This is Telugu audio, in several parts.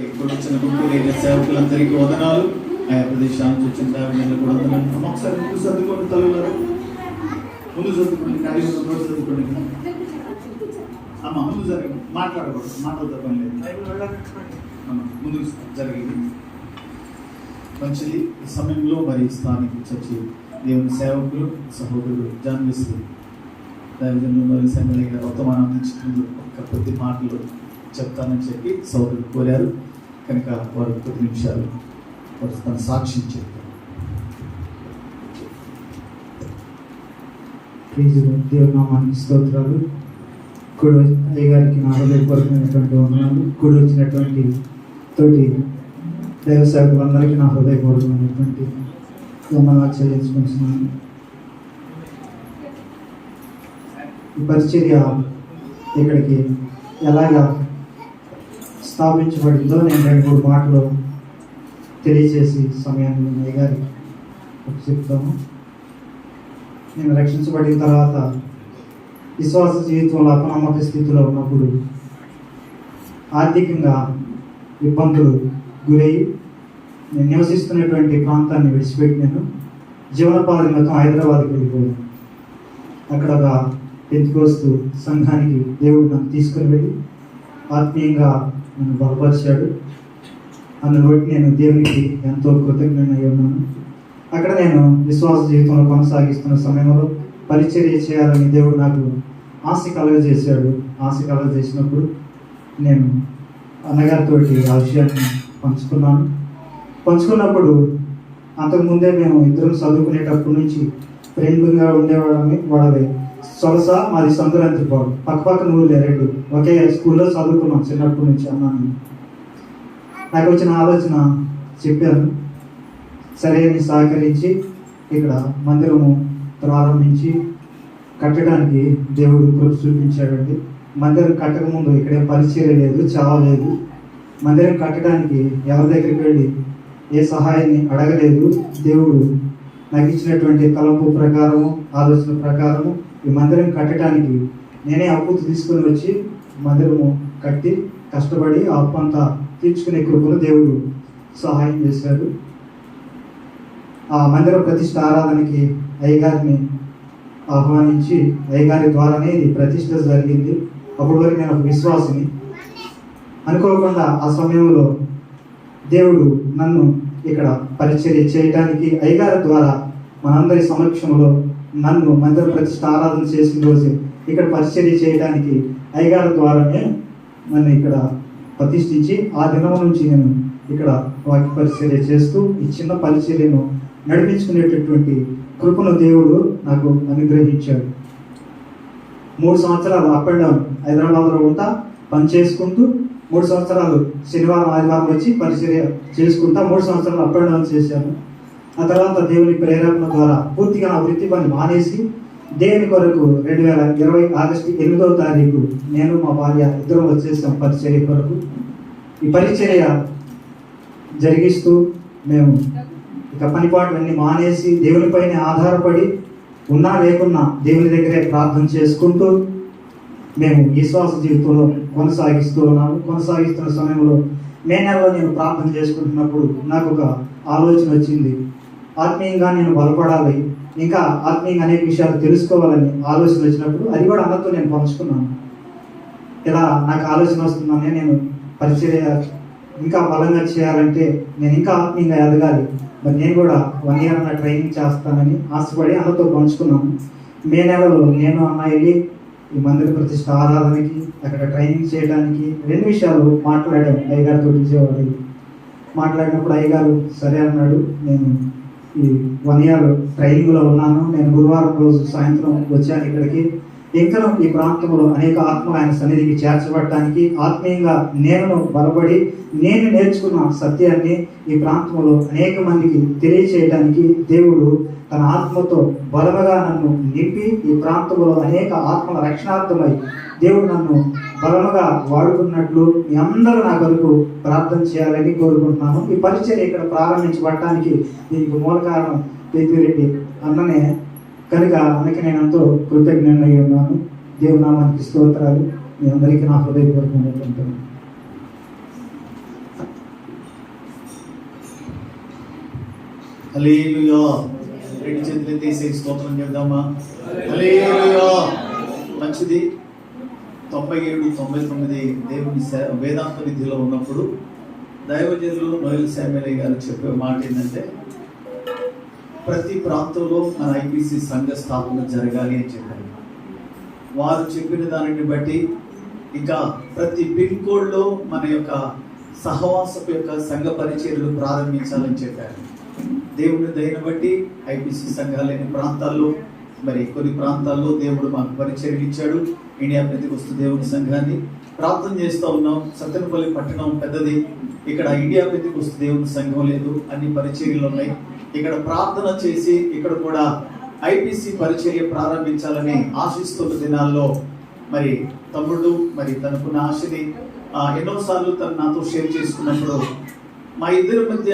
ఇప్పుడు వచ్చిన గుంటూరు సేవకులందరికీ వదనాలు. ఆయా ప్రదేశానికి వచ్చిన దేవతలకు కూడా వందనాలు. ఒకసారి ముందు చదువుకోండి, తల్లులారు ముందు చదువుకోండి, ఖాళీ నోట్ చదువుకోండి. అమ్మ ముందు జరిగింది, మాట్లాడకూడదు, మాటలు తప్పని లేదు. ముందు జరిగింది మంచిది. ఈ సమయంలో మరి స్థానిక చర్చి దేవుని సేవకులు సహోదరుడు జాన్విశ్రీ దైవజనులు మరి సంగతి గారు వర్తమానం అందించుకుంటూ ఒక కొద్ది మాటలు చెప్తానని చెప్పి సోదరులు కోరారు కనుక వారు కొద్ది నిమిషాలు వారు తన సాక్ష్యం చెప్తారు. దేవుని నామానికి స్తోత్రాలు. కూడా అయ్యగారికి నా హృదయపూర్వకమైనటువంటి వందనాలు. కూడా వచ్చినటువంటి తోటి దైవ సేవకులందరికీ నా హృదయపూర్వకమైనటువంటి వందనాలు చెల్లించుకుంటున్నాను. ఈ పరిచర్య ఇక్కడికి ఎలాగా స్థాపించబడిందో నేను 2-3 మాటలు తెలియజేసి సమయాన్ని అయ్యగారికి చెప్తాను. నేను రక్షించబడిన తర్వాత విశ్వాస జీవితంలో అపనమ్మక స్థితిలో ఉన్నప్పుడు ఆర్థికంగా ఇబ్బందులు గురయ్యి నేను నివసిస్తున్నటువంటి ప్రాంతాన్ని విడిచిపెట్టి నేను జీవనోపాధి నిమిత్తం హైదరాబాద్కి వెళ్ళిపోయాను. అక్కడ ఒక పెంతెకోస్తు సంఘానికి దేవుడు నన్ను తీసుకుని వెళ్ళి ఆత్మీయంగా నన్ను బలపరిచాడు. అందును బట్టి నేను దేవునికి ఎంతో కృతజ్ఞనై ఉన్నాను. అక్కడ నేను విశ్వాస జీవితంలో కొనసాగిస్తున్న సమయంలో పరిచర్య చేయాలని దేవుడు నాకు ఆశ కలుగజేశాడు. ఆశ కలుగజేసినప్పుడు నేను అన్నగారితో ఆ విషయాన్ని పంచుకున్నప్పుడు అంతకుముందే మేము ఇద్దరం చదువుకునేటప్పటి నుంచి ఫ్రెండ్గా ఉండేవాళ్ళని. వాళ్ళది సొలస, మాది సంతులంత్రిపాడు, పక్కపక్కన ఊళ్ళే 2 ఒకే స్కూల్లో చదువుకున్నాం చిన్నప్పటి నుంచి అన్నాను. నాకు వచ్చిన ఆలోచన చెప్పాను. సరే అని సహకరించి ఇక్కడ మందిరము ప్రారంభించి కట్టడానికి దేవుడు కృప చూపించాడండి. మందిరం కట్టక ముందు ఇక్కడే పరిచర్య లేదు, చావలేదు. మందిరం కట్టడానికి ఎవరి దగ్గరికి వెళ్ళి ఏ సహాయాన్ని అడగలేదు. దేవుడు నాకు ఇచ్చినటువంటి తలంపు ప్రకారము, ఆలోచన ప్రకారము ఈ మందిరం కట్టడానికి నేనే అప్పు తీసుకుని వచ్చి మందిరము కట్టి కష్టపడి ఆ అప్పు అంతా తీర్చుకునే కృపను దేవుడు సహాయం చేశాడు. ఆ మందిర ప్రతిష్ఠ ఆరాధనకి అయ్యగారిని ఆహ్వానించి అయ్యగారి ద్వారానే ఇది ప్రతిష్ఠ జరిగింది. అప్పటి వరకు నేను ఒక విశ్వాసిని. అనుకోకుండా ఆ సమయంలో దేవుడు నన్ను ఇక్కడ పరిచర్య చేయడానికి అయ్యగారి ద్వారా మనందరి సమక్షంలో నన్ను మందిర ప్రతిష్ఠ ఆరాధన చేసిన రోజు ఇక్కడ పరిచర్య చేయడానికి అయ్యగారి ద్వారానే నన్ను ఇక్కడ ప్రతిష్ఠించి ఆ దినం నుంచి నేను ఇక్కడ వాక్య పరిచర్య చేస్తూ ఈ చిన్న పరిచర్యను నడిపించుకునేటటువంటి కృపను దేవుడు నాకు అనుగ్రహించాడు. 3 సంవత్సరాలు అప్ అండ్ డౌన్ హైదరాబాద్లో ఉంటా పని చేసుకుంటూ 3 సంవత్సరాలు శనివారం ఆదివారం వచ్చి పరిచర్య చేసుకుంటా 3 సంవత్సరాలు అప్ అండ్ డౌన్ చేశాను. ఆ తర్వాత దేవుని ప్రేరేపణ ద్వారా పూర్తిగా నా వృత్తి పని మానేసి దేవుని కొరకు 2020 ఆగస్టు 8వ తారీఖు నేను మా భార్య ఇద్దరం వచ్చేసాం పరిచర్య కొరకు. ఈ పరిచర్య జరిగిస్తూ మేము ఇక పనిపాట్లన్నీ మానేసి దేవునిపైన ఆధారపడి ఉన్నా లేకున్నా దేవుని దగ్గరే ప్రార్థన చేసుకుంటూ మేము విశ్వాస జీవితంలో కొనసాగిస్తున్న సమయంలో మే నెలలో నేను ప్రార్థన చేసుకుంటున్నప్పుడు నాకు ఒక ఆలోచన వచ్చింది. ఆత్మీయంగా నేను బలపడాలి, ఇంకా ఆత్మీయంగా అనేక విషయాలు తెలుసుకోవాలని ఆలోచన వచ్చినప్పుడు అది కూడా అన్నతో నేను పంచుకున్నాను. ఇలా నాకు ఆలోచన వస్తుందని నేను పరిచర్య ఇంకా బలంగా చేయాలంటే నేను ఇంకా ఆత్మీయంగా ఎదగాలి, మరి నేను కూడా 1 year అన్న ట్రైనింగ్ చేస్తానని ఆశపడి అన్నతో పంచుకున్నాను. మే నెలలో నేను అన్న వెళ్ళి ఈ మందిర ప్రతిష్ఠ ఆరాధనకి అక్కడ ట్రైనింగ్ చేయడానికి 2 విషయాలు మాట్లాడాను అయ్యగారితో. విజయవాడ మాట్లాడినప్పుడు అయ్యగారు సరే అన్నాడు. నేను ఈ 1 year ట్రైనింగ్లో ఉన్నాను. నేను గురువారం రోజు సాయంత్రం వచ్చాను ఇక్కడికి. ఇంకా ఈ ప్రాంతంలో అనేక ఆత్మలు ఆయన సన్నిధికి చేర్చబడటానికి ఆత్మీయంగా నేను బలపడి నేను నేర్చుకున్న సత్యాన్ని ఈ ప్రాంతంలో అనేక మందికి తెలియచేయడానికి దేవుడు తన ఆత్మతో బలముగా నన్ను నింపి ఈ ప్రాంతంలో అనేక ఆత్మల రక్షణార్థమై దేవుడు నన్ను బలముగా వాడుకున్నట్లు మీ అందరూ నా కొరకు ప్రార్థన చేయాలని కోరుకుంటున్నాను. ఈ పరిచర్య ఇక్కడ ప్రారంభించబడటానికి దీనికి మూల కారణం పెద్దిరెడ్డి అన్ననే కనుక అందుకే నేను ఎంతో కృతజ్ఞనై ఉన్నాను. దేవుని నామానికి స్తోత్రాలు. మీ అందరికీ నా హృదయపూర్వకంగా హల్లెలూయా. రెండు చేతులు తీసే స్తోత్రం చేద్దామా? హల్లెలూయా. మంచిది. 97, 99 దేవుని వేదాంత విద్యలో ఉన్నప్పుడు దైవజనులు నోయల్ శామ్యుయల్ గారు చెప్పే మాట ఏంటంటే, ప్రతి ప్రాంతంలో మన ఐపీసీ సంఘ స్థాపన జరగాలి అని చెప్పారు. వారు చెప్పిన దానిని బట్టి ఇంకా ప్రతి పిన్ కోడ్లో మన యొక్క సహవాసపు యొక్క సంఘ పరిచర్యలు ప్రారంభించాలని చెప్పారు. దేవుని దయను బట్టి ఐపీసీ సంఘాలు లేని ప్రాంతాల్లో, మరి కొన్ని ప్రాంతాల్లో దేవుడు మాకు పరిచర్యలు ఇచ్చాడు. ఇండియా పెంతెకోస్తు దేవుని సంఘాన్ని ప్రార్థన చేస్తూ ఉన్నాం. సత్తెనపల్లి పట్టణం పెద్దది, ఇక్కడ ఇండియా పెంతెకోస్తు దేవుని సంఘం లేదు, అన్ని పరిచర్యలు ఉన్నాయి. ఇక్కడ ప్రార్థన చేసి ఇక్కడ కూడా ఐపీసీ పరిచర్య ప్రారంభించాలని ఆశిస్తున్న దినాల్లో మరి తమ్ముడు మరి తనకున్న ఆశని ఎన్నోసార్లు తను నాతో షేర్ చేసుకున్నప్పుడు మా ఇద్దరి మధ్య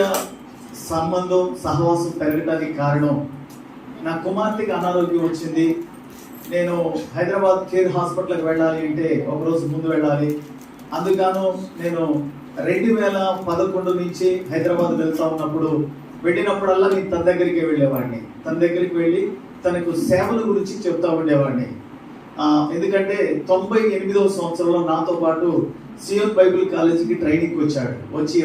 సంబంధం సహవాసం పెరగడానికి కారణం, నా కుమార్తెకి అనారోగ్యం వచ్చింది. నేను హైదరాబాద్ కేర్ హాస్పిటల్కి వెళ్ళాలి అంటే ఒకరోజు ముందు వెళ్ళాలి. అందుకను నేను 2011 నుంచి హైదరాబాద్ వెళ్తా ఉన్నప్పుడు వెళ్ళినప్పుడల్లా నేను తన దగ్గరికి వెళ్ళేవాడిని. తన దగ్గరికి వెళ్ళి తనకు సేవల గురించి చెప్తా ఉండేవాడిని. ఎందుకంటే 98వ సంవత్సరంలో నాతో పాటు సియోన్ బైబిల్ కాలేజీకి ట్రైనింగ్కి వచ్చాడు. వచ్చి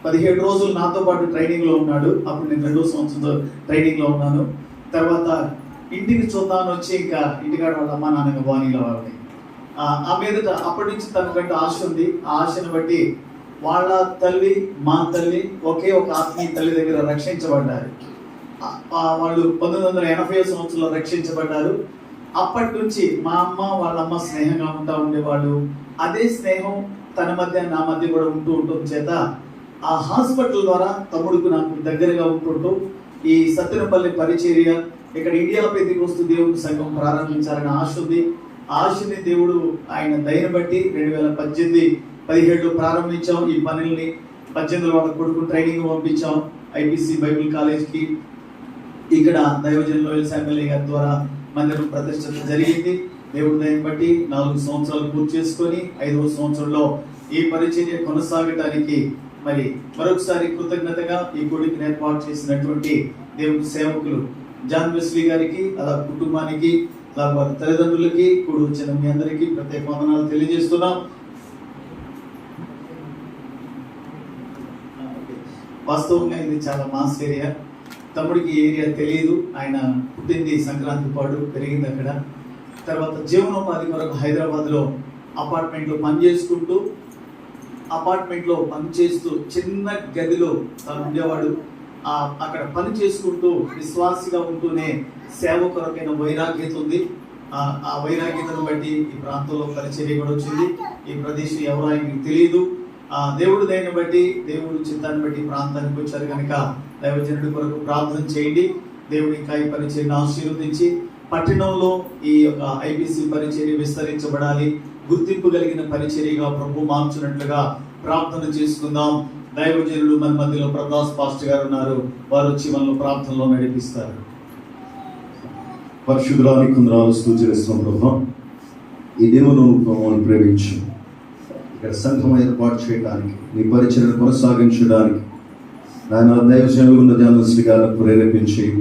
17 రోజులు నాతో పాటు ట్రైనింగ్లో ఉన్నాడు. అప్పుడు నేను 2వ సంవత్సరంలో ట్రైనింగ్లో ఉన్నాను. తర్వాత ఇంటికి చూద్దామని వచ్చి ఇంకా ఇంటికాడ వాళ్ళ అమ్మ నాన్నగా బాణీలో వాళ్ళని ఆ మీదట అప్పటి నుంచి తనకంటే ఆశ ఉంది. ఆ ఆశను బట్టి వాళ్ళ తల్లి మా తల్లి ఒకే ఒక ఆత్మీయ తల్లి దగ్గర రక్షించబడ్డారు. వాళ్ళు 1980 సంవత్సరంలో రక్షించబడ్డారు. అప్పటి నుంచి మా అమ్మ వాళ్ళమ్మ స్నేహంగా ఉంటా ఉండేవాళ్ళు. అదే స్నేహం తన మధ్య నా మధ్య కూడా ఉంటుంది చేత ఆ హాస్పిటల్ ద్వారా తమ్ముడుకు నాకు దగ్గరగా ఉంటుంటూ ఈ సత్తెనపల్లి పరిచర్య ఇక్కడ ఇండియా పెంతెకోస్తు దేవుని సంఘం ప్రారంభించాలని ఆశ ఉంది. ఆశని దేవుడు ఆయన దయను బట్టి 2018, 17 ప్రారంభించాం. ఈ పనుల్ని 18 వాళ్ళ కొడుకు ట్రైనింగ్ పంపించాం ఐపీసీ బైబిల్ కాలేజ్కి. ఇక్కడ దైవజనులు నోయల్ శామ్యుయల్ గారి ద్వారా మందిరం ప్రతిష్ఠ జరిగింది. దేవుడి దయను బట్టి 4 సంవత్సరాలు పూర్తి చేసుకొని 5వ సంవత్సరంలో ఈ పరిచర్య కొనసాగటానికి మరి మరొకసారి కృతజ్ఞతగా ఈ గుడికి ఏర్పాటు చేసినటువంటి దేవుని సేవకులు జాన్ వెస్లీ గారికి, అలా కుటుంబానికి, అలా వారి తల్లిదండ్రులకి, కూడి వచ్చిన మీ అందరికీ ప్రత్యేక వందనాలు తెలియజేస్తున్నాం. వాస్తవంగా ఇది చాలా మాస్ ఏరియా. తమ్ముడికి ఈ ఏరియా తెలియదు. ఆయన పుట్టింది సంక్రాంతి పాడు, పెరిగింది అక్కడ. తర్వాత జీవనోపాధి కొరకు హైదరాబాద్లో అపార్ట్మెంట్లో పనిచేసుకుంటూ అపార్ట్మెంట్లో పనిచేస్తూ చిన్న గదిలో తను ఉండేవాడు. అక్కడ పని చేసుకుంటూ విశ్వాసిగా ఉంటూనే సేవ కొరకైన వైరాగ్యత ఉంది. ఆ వైరాగ్యతను బట్టి ఈ ప్రాంతంలో పరిచర్య కూడా వచ్చింది. ఈ ప్రదేశం ఎవరో ఆయనకి తెలియదు. దేవుడు దయని బట్టి, దేవుడు చిత్తాన్ని బట్టి ప్రాంతానికి వచ్చారు కనుక దైవజనుడి కొరకు ప్రార్థన చేయండి. దేవుడి ఇంకా ఈ పరిచర్యను ఆశీర్వదించి పట్టణంలో ఈ యొక్క ఐపీసీ పరిచర్య విస్తరించబడాలి, గుర్తింపు కలిగిన పరిచర్యగా ప్రభు మార్చినట్లుగా ప్రార్థన చేసుకుందాం. దైవజనులు మన మధ్యలో ప్రకాష్ పాస్టర్ గారు ఉన్నారు. వారు వచ్చి మనల్ని ప్రార్థనలో నడిపిస్తారు. పరిశుద్ధురానికి కొందరాలు స్తోత్రిస్తున్నాం ప్రభా. ఈ దినమును మమ్మల్ని ప్రేమించు. ఇక్కడ సంఘం ఏర్పాటు చేయడానికి, నీ పరిచర్యను కొనసాగించడానికి నాయన దైవజనులు ఉన్న జర్నలిస్ట్ గారిని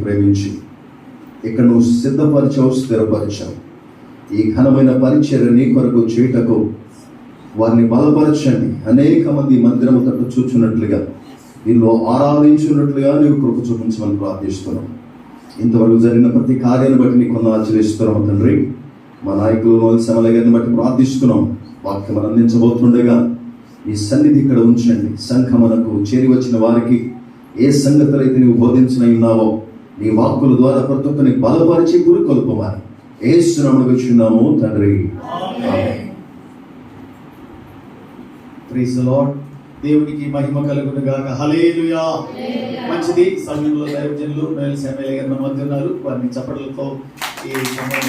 ప్రేమించి ఇక్కడ నువ్వు సిద్ధపరిచావు, స్థిరపరిచావు. ఈ ఘనమైన పరిచర్య నీ కొరకు చేయుటకు వారిని బలపరచండి. అనేక మంది మందిరము తట్టు చూచున్నట్లుగా, నిన్ను ఆరాధించున్నట్లుగా నీవు కృప చూపించమని ప్రార్థిస్తున్నాం. ఇంతవరకు జరిగిన ప్రతి కార్యాన్ని బట్టి నీకు వందనాలు చెల్లిస్తున్నాం తండ్రి. మా నాయకులు నోయల్ శామ్యుయల్ గారిని బట్టి ప్రార్థిస్తున్నాం. వాక్యం అందించబోతుండగా ఈ సన్నిధి ఇక్కడ ఉంచండి. సంఘమునకు చేరి వచ్చిన వారికి ఏ సంగతులు అయితే నీవు బోధించిన ఉన్నావో నీ వాక్కుల ద్వారా ప్రతి ఒక్కరిని బలపరిచి గురికొల్పమని యేసు నామమున వేడుచున్నాము తండ్రి. ఆమేన్. Praise the Lord. దేవునికి మహిమ కలుగును గాక. హల్లెలూయా. మంచిది. సమయంలో దైవజనులు నోయల్ శామ్యుయల్ గారు మన మధ్య ఉన్నారు. వారిని చప్పట్లతో ఈ సమయం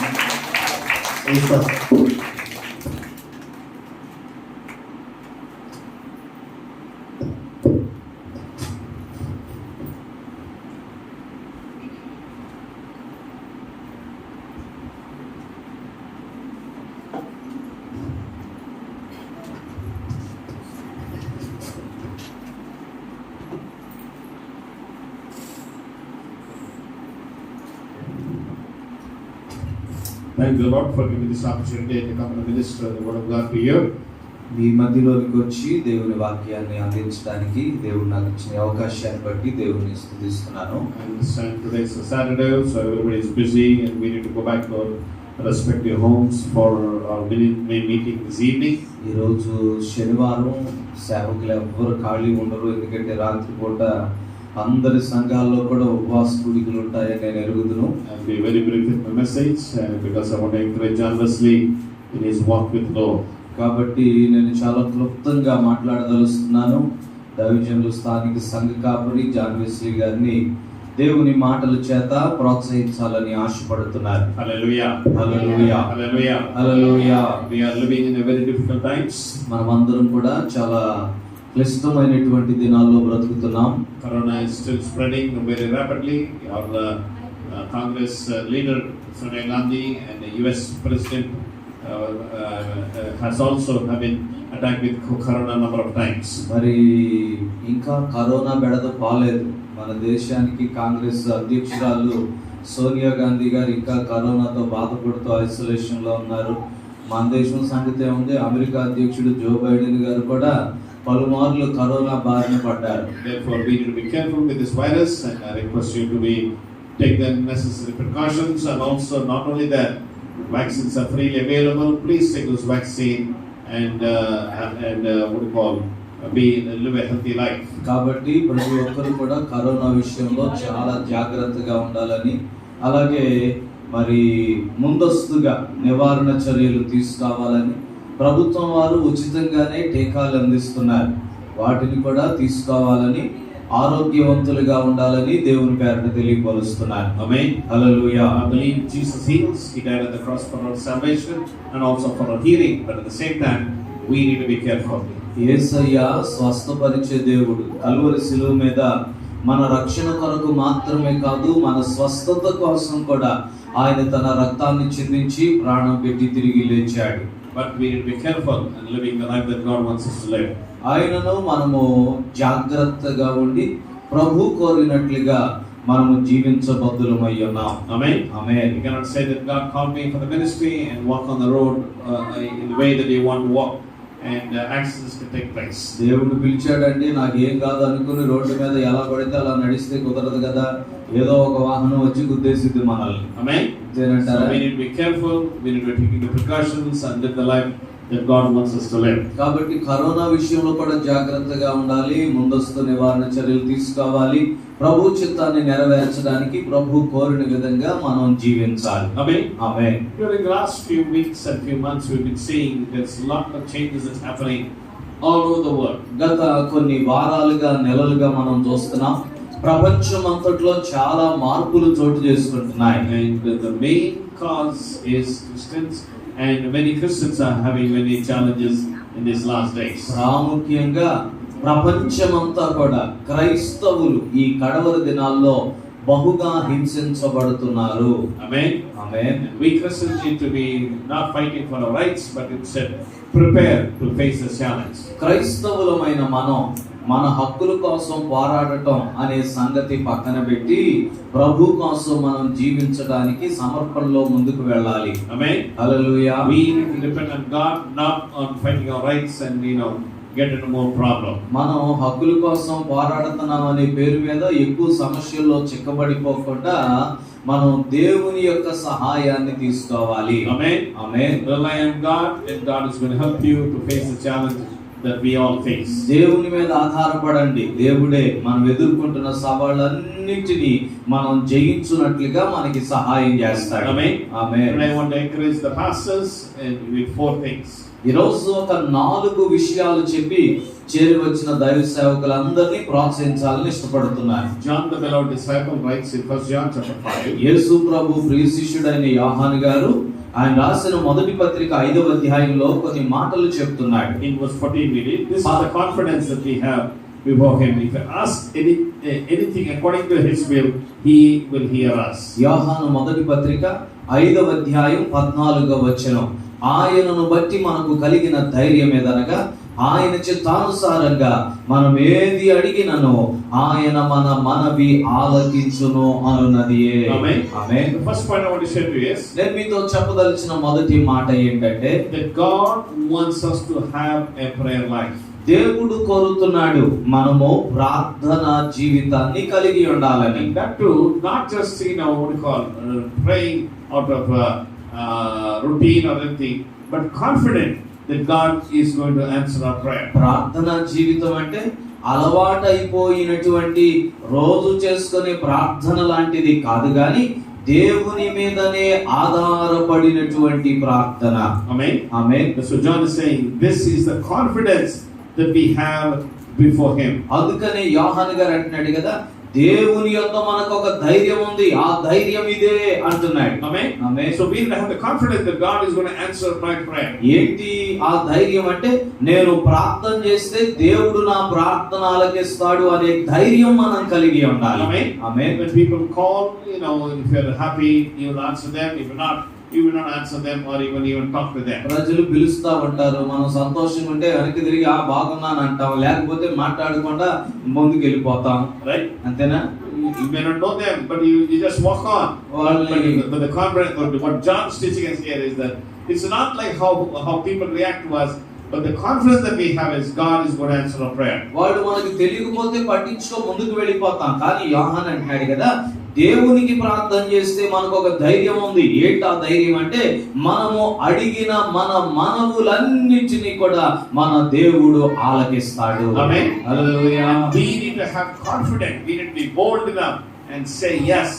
Thank the Lord for giving this opportunity to come and minister the word of God to you. మీ మధ్యలోనికి వచ్చి దేవుని వాక్యాన్ని అందించడానికి దేవుడు నాకు ఇచ్చిన అవకాశాన్ని బట్టి దేవుని స్తుతిస్తున్నాను. I understand today is a Saturday, so everybody is busy and we need to go back to our respective homes for our meeting this evening. ఈరోజు శనివారం సేవకులు ఎవ్వరు ఖాళీ ఉండరు, ఎందుకంటే రాత్రిపూట అందరి సంఘాల్లో కూడా ఉపవాస కూడికలు ఉంటాయని నేను ఎరుగుదును. I'll be very brief with my message because I want to encourage John Wesley in his walk with the Lord. కాబట్టి నేను చాలా క్లుప్తంగా మాట్లాడదలుస్తున్నాను. దైవజనులు స్థానిక సంఘ కాపరి జాన్ వెస్లీ గారిని దేవుని మాటల చేత ప్రోత్సహించాలని ఆశపడుతున్నారు. Hallelujah. Hallelujah. Hallelujah. Hallelujah. We are living in a very difficult times. మనమందరం కూడా చాలా క్లిష్టమైనటువంటి దినాల్లో బ్రతుకుతున్నాం. Corona is still spreading very rapidly. Our Congress leader Sonia Gandhi and the US President has also been attacked with corona number of times. మరి ఇంకా కరోనా బెడద పాలేదు. మన దేశానికి కాంగ్రెస్ అధ్యక్షురాలు సోనియా గాంధీ గారు ఇంకా కరోనాతో బాధపడుతూ ఐసోలేషన్ లో ఉన్నారు. మన దేశం సంగతి ఉంది, అమెరికా అధ్యక్షుడు జో బైడెన్ గారు కూడా పలుమార్లు కరోనా బారిన పడ్డారు. Therefore we need to be careful with this virus, and I request you to take the necessary precautions, and also not only that, vaccines are freely available. Please take this vaccine and what do you call, live a healthy life. కాబట్టి ప్రతి ఒక్కరు కూడా కరోనా విషయంలో చాలా జాగ్రత్తగా ఉండాలని, అలాగే మరి ముందస్తుగా నివారణ చర్యలు తీసుకోవాలని ప్రభుత్వం వారు ఉచితంగానే టీకాలు అందిస్తున్నారు. వాటిని కూడా తీసుకోవాలని, ఆరోగ్యవంతులుగా ఉండాలని దేవుని పేరట తెలియపరుస్తున్నారు. Amen. Hallelujah. I believe Jesus heals. He died on the cross for our salvation and also for our healing. But at the same time, we need to be careful. యేసయ్య స్వస్థపరిచే దేవుడు. కల్వరి శిలువ మీద మన రక్షణ కొరకు మాత్రమే కాదు, మన స్వస్థత కోసం కూడా ఆయన తన రక్తాన్ని చిందించి ప్రాణం పెట్టి తిరిగి లేచాడు. But we need to be careful in living the life that God wants us to live. ఆయనను మనము జాగ్రత్తగా ఉండి ప్రభు కోరినట్లుగా మనము జీవించబద్దులమై ఉన్నాం. Amen. Amen. You cannot say that God called me for the ministry and walk on the road in the way that you want to walk, and accidents can take place. దేవుడు పిలిచాడండి, నాకు ఏం కాదు అనుకుని రోడ్డు మీద ఎలా పడితే అలా నడిస్తే కుదరదు కదా, ఏదో ఒక వాహనం వచ్చి గుద్దేసిద్ది మనల్ని. Amen. So we need to be careful. We need to be taking the precautions and live the life that God wants us to live. కాబట్టి కరోనా విషయంలో కూడా జాగ్రత్తగా ఉండాలి, ముందస్తు నివారణ చర్యలు తీసుకోవాలి, ప్రభు చిత్తాన్ని నెరవేర్చడానికి ప్రభు కోరిన విధంగా మనం జీవించాలి. Amen. Amen. During the last few weeks and few months, we've been seeing there's a lot of changes that's happening all over the world. గత కొన్ని వారాలుగా నెలలుగా మనం చూస్తున్నాం, ప్రపంచం అంతట్లో చాలా మార్పులు చోటు చేసుకుంటున్నాయి. And the main cause is Christians, and many Christians are having many challenges in these last days. ప్రాముఖ్యంగా ప్రపంచమంతా కూడా క్రైస్తవులు ఈ కడవరి దినాల్లో బహుగా హింసించబడుతున్నారు. Amen. Amen. We Christians need to be not fighting for our rights, but instead prepare to face this challenge. క్రైస్తవులమైన మనం మన హక్కుల కోసం పోరాడటం అనే సంగతి పక్కన పెట్టి ప్రభు కోసం మనం జీవించడానికి సమర్పణలో ముందుకు వెళ్ళాలి. Amen. Hallelujah. We need to depend on God, not on fighting our rights and get into more problem. మనం హక్కుల కోసం పోరాడుతున్నాం అనే పేరు మీద ఎక్కువ సమస్యల్లో చిక్కబడిపోకుండా మనం దేవుని యొక్క సహాయాన్ని తీసుకోవాలి. Amen. Amen. Rely on God, and God is going to help you to face the challenge that we all face. దేవుని మీద ఆధారపడండి. దేవుడే మనం ఎదుర్కొంటున్న సవాళ్ళన్నిటినీ మనం జయించున్నట్లుగా మనకి సహాయం చేస్తాడు. Amen. Amen. And I want to encourage the pastors with 4 things. ఈరోజు ఒక 4 విషయాలు చెప్పి చేరి వచ్చిన దైవ సేవకులందరినీ ప్రోత్సహించాలని ఇష్టపడుతున్నారు. John the beloved disciple writes in 1 John chapter 5. యేసు ప్రభు ప్రియ శిష్యుడైన యోహాను గారు ఆయన రాసిన మొదటి పత్రిక 5వ అధ్యాయంలో కొన్ని మాటలు చెప్తున్నాడు. In verse 14 we read, this is the confidence that we have before him. If we ask anything according to his will, he will hear us. యోహాను మొదటి పత్రిక 5వ అధ్యాయం 14వ వచనం, ఆయనను బట్టి మనకు కలిగిన ధైర్యం ఏదనగా ఆయన చిత్తానుసారంగా మనం ఏది అడిగినను ఆయన మన మనవి ఆలకించును అన్నదియే. Amen. Amen. The first point I want to share to you is నేను మీతో చెప్పదలిచిన మొదటి మాట ఏంటంటే that God wants us to have a prayer life. దేవుడు కోరుతున్నాడు మనము ప్రార్థన జీవితాన్ని కలిగి ఉండాలని. And that too, not just what you call praying out of routine or anything, but confident that God is going to answer our prayer. ప్రార్థన జీవితం అంటే అలవాటైపోయినటువంటి రోజు చేసుకునే ప్రార్థన లాంటిది కాదు గాని దేవుని మీదనే ఆధారపడినటువంటి ప్రార్థన. Amen. Amen. So John is saying this is the confidence that we have before him. అందుకనే యోహాను గారు అంటున్నాడు కదా, దేవుని యొక్క మనకు ఒక ధైర్యం ఉంది, ఆ ధైర్యం ఇదే అంటున్నాడు. Amen. Amen. So we have the confidence that God is going to answer my prayer. ఏంటి ఆ ధైర్యం అంటే నేను ప్రార్థన చేస్తే దేవుడు నా ప్రార్థన ఆలకిస్తాడు అనే ధైర్యం మనం కలిగి ఉండాలి. Amen. Amen. When people call, if you're happy, you will answer them. If you're not, you will not answer them or even talk to them. ప్రజలు పిలుస్తా ఉంటారు, మనం సంతోషంగా ఉంటే వెనక్కి తిరిగి బాగున్నాను అంటాం, లేకపోతే మాట్లాడకుండా ముందుకు వెళ్ళిపోతాం. Right? అంతేనా? You may not know them, but you just walk on. But the confidence, what John's teaching us here is that it's not like how people react to us, but the confidence that we have is God is going to answer our prayer. వాళ్ళు మనకి తెలియకపోతే పట్టించుకో ముందుకు వెళ్ళిపోతాం. కానీ యోహాను అంటున్నాడు కదా, దేవునికి ప్రార్థన చేస్తే మనకు ఒక ధైర్యం ఉంది. ఏంటి ఆ ధైర్యం అంటే మనము అడిగిన మన మనవులన్నిటినీ కూడా మన దేవుడు ఆలకిస్తాడు. Amen. Hallelujah. We need to have confidence. We need to be bold enough and say yes.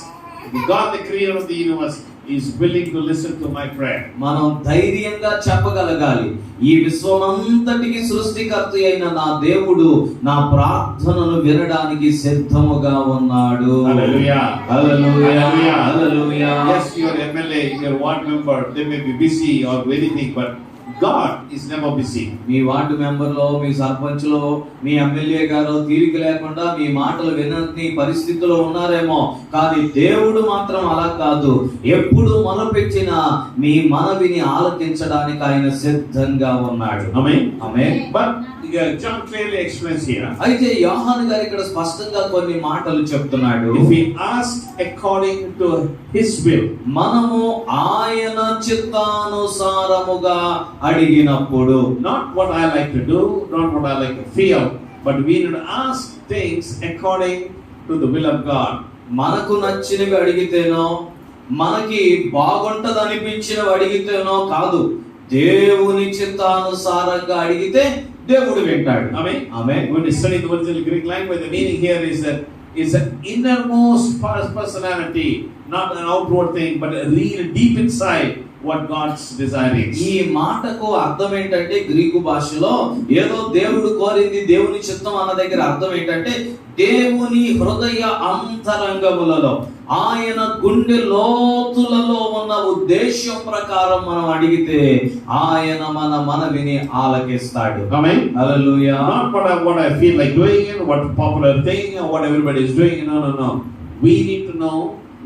God, the creator of the universe, is willing to listen to my prayer. మనం ధైర్యంగా చెప్పగలగాలి, ఈ విశ్వమంతటికి సృష్టికర్త అయిన నా దేవుడు నా ప్రార్థనను వినడానికి సిద్ధముగా ఉన్నాడు. Hallelujah. Hallelujah. Hallelujah. Hallelujah. Yes, your MLA, your ward member, they may be busy or anything, but God is never busy. Me ward member లో, మీ సర్పంచ్ లో, మీ ఎమ్మెల్యే గారు తీరిక లేకుండా మీ మాటలు వినని పరిస్థితిలో ఉన్నారేమో, కానీ దేవుడు మాత్రం అలా కాదు. ఎప్పుడు మొరపెట్టినా మీ మనవిని ఆలకించడానికి ఆయన సిద్ధంగా ఉన్నాడు. Amen. Amen. But John clearly explains here. అయితే యోహాను గారు ఇక్కడ స్పష్టంగా కొన్ని మాటలు చెప్తున్నాడు. If we ask according to His will, మనము ఆయన చిత్తానుసారముగా అడిగినప్పుడు, not what I like to do, not what I like to feel, but we need to ask things according to the will of God. మనకు నచ్చినవి అడిగితేనో, మనకి బాగుంటది అనిపించినవి అడిగితేనో కాదు, దేవుని చిత్తానుసారంగా అడిగితే దేవుడు వింటాడు. Amen. Amen. When we study the original Greek language, the meaning here is that it's an innermost personality, not an outward thing, but a real deep inside what God's desire is. ఈ మాటకు అర్థం ఏంటంటే గ్రీకు భాషలో ఏదో దేవుడు కోరింది, దేవుని చిత్తం అన్న దగ్గర అర్థం ఏంటంటే దేవుని హృదయ అంతరంగములలో, ఆయన గుండె లోతులలో ఉన్న ఉద్దేశం ప్రకారం మనం అడిగితే ఆయన మన మనవిని ఆలకిస్తాడు. Amen. Hallelujah. Not what I feel like doing and what popular thing and what everybody is doing. No. We need to know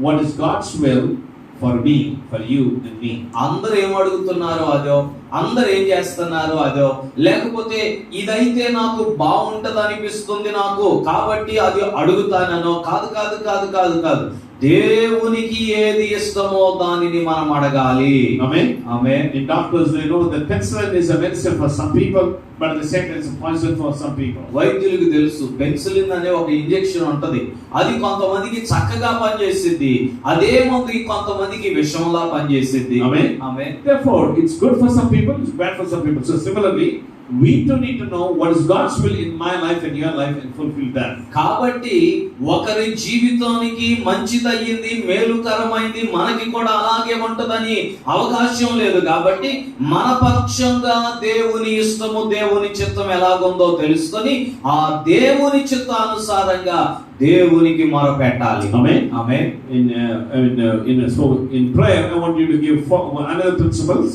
what is God's will for me, for you and me. అందరూ ఏం అడుగుతున్నారో అదో, అందరూ ఏం చేస్తున్నారో అదో, లేకపోతే ఇదైతే నాకు బాగుంటది అనిపిస్తుంది నాకు కాబట్టి అది అడుగుతానో కాదు కాదు కాదు కాదు కాదు దేవునికి ఏది ఇష్టమో దానిని మనం అడగాలి. Amen. Amen. In doctors, they know that penicillin is a medicine for some people, but at the same time it's a poison for some people. వైద్యులకు తెలుసు పెన్సిలిన్ అనే ఒక ఇంజెక్షన్ ఉంటది, అది కొంతమందికి చక్కగా పనిచేసిద్ది, అదే మందు కొంతమందికి విషంలా పనిచేసిద్ది. Amen. Amen. Therefore, it's good for some people, it's bad for some people. So similarly, we too need to know what is God's will in my life and your life and fulfill that. కాబట్టి ఒకరి జీవితానికి మంచిదయ్యింది, మేలుకరమైంది, మనకి కూడా అలాగే ఉంటదని అవకాశం లేదు. కాబట్టి మన పక్షంగా దేవుని ఇష్టము, దేవుని చిత్తం ఎలాగుందో తెలుసుకొని ఆ దేవుని చిత్తానుసారంగా దేవునికి మొరపెట్టాలి. Amen. Amen. In prayer, I want you to give another principles.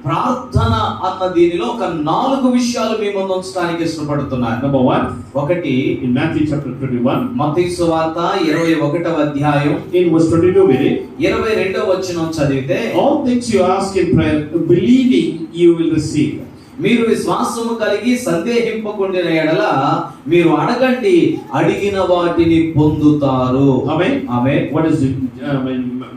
ప్రార్థన అన్న దీనిలో ఒక 4 విషయాలు మీ ముందు ఉంచడానికి ఇష్టపడుతున్నాను. Number 1, ఒకటి, in Matthew chapter 21, మత్తయి సువార్త 21వ అధ్యాయం in verse 22 we read, 22వ వచనం చదివితే, all things you ask in prayer, believing you will receive. మీరు విశ్వాసము కలిగి సందేహింపకుండిన ఎడల మీరు అడగండి, అడిగిన వాటిని పొందుతారు. Amen. Amen. What is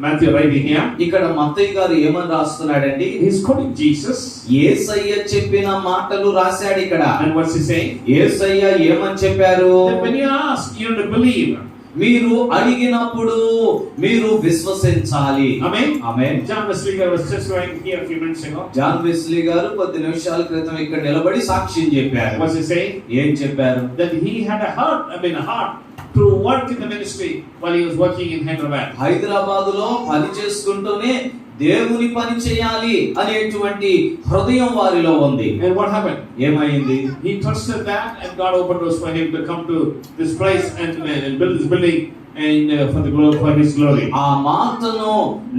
Matthew writing here? ఇక్కడ మత్తయి గారు ఏమని రాస్తున్నాడండి? He's quoting Jesus. యేసయ్య చెప్పిన మాటలు రాశాడు ఇక్కడ. And what's he saying? యేసయ్య ఏమని చెప్పారు? That when you ask, you have to believe. మీరు అడిగినప్పుడు మీరు విశ్వసించాలి. Amen. Amen. John Wesley was testifying here a few minutes ago. John Wesley గారు కొద్ది నిమిషాల క్రితం ఇక్కడ నిలబడి సాక్ష్యం చెప్పారు. What's he saying? ఏం చెప్పారు? That he had a heart to work in the ministry while he was working in Hyderabad. హైదరాబాదులో పని చేసుకుంటూనే దేవుని పని చేయాలి అనేటువంటి హృదయం వారిలో ఉంది. And what happened? ఏమైంది? He trusted that, and God opened doors for him to come to this place and build this building and for his glory. ఆ మాటను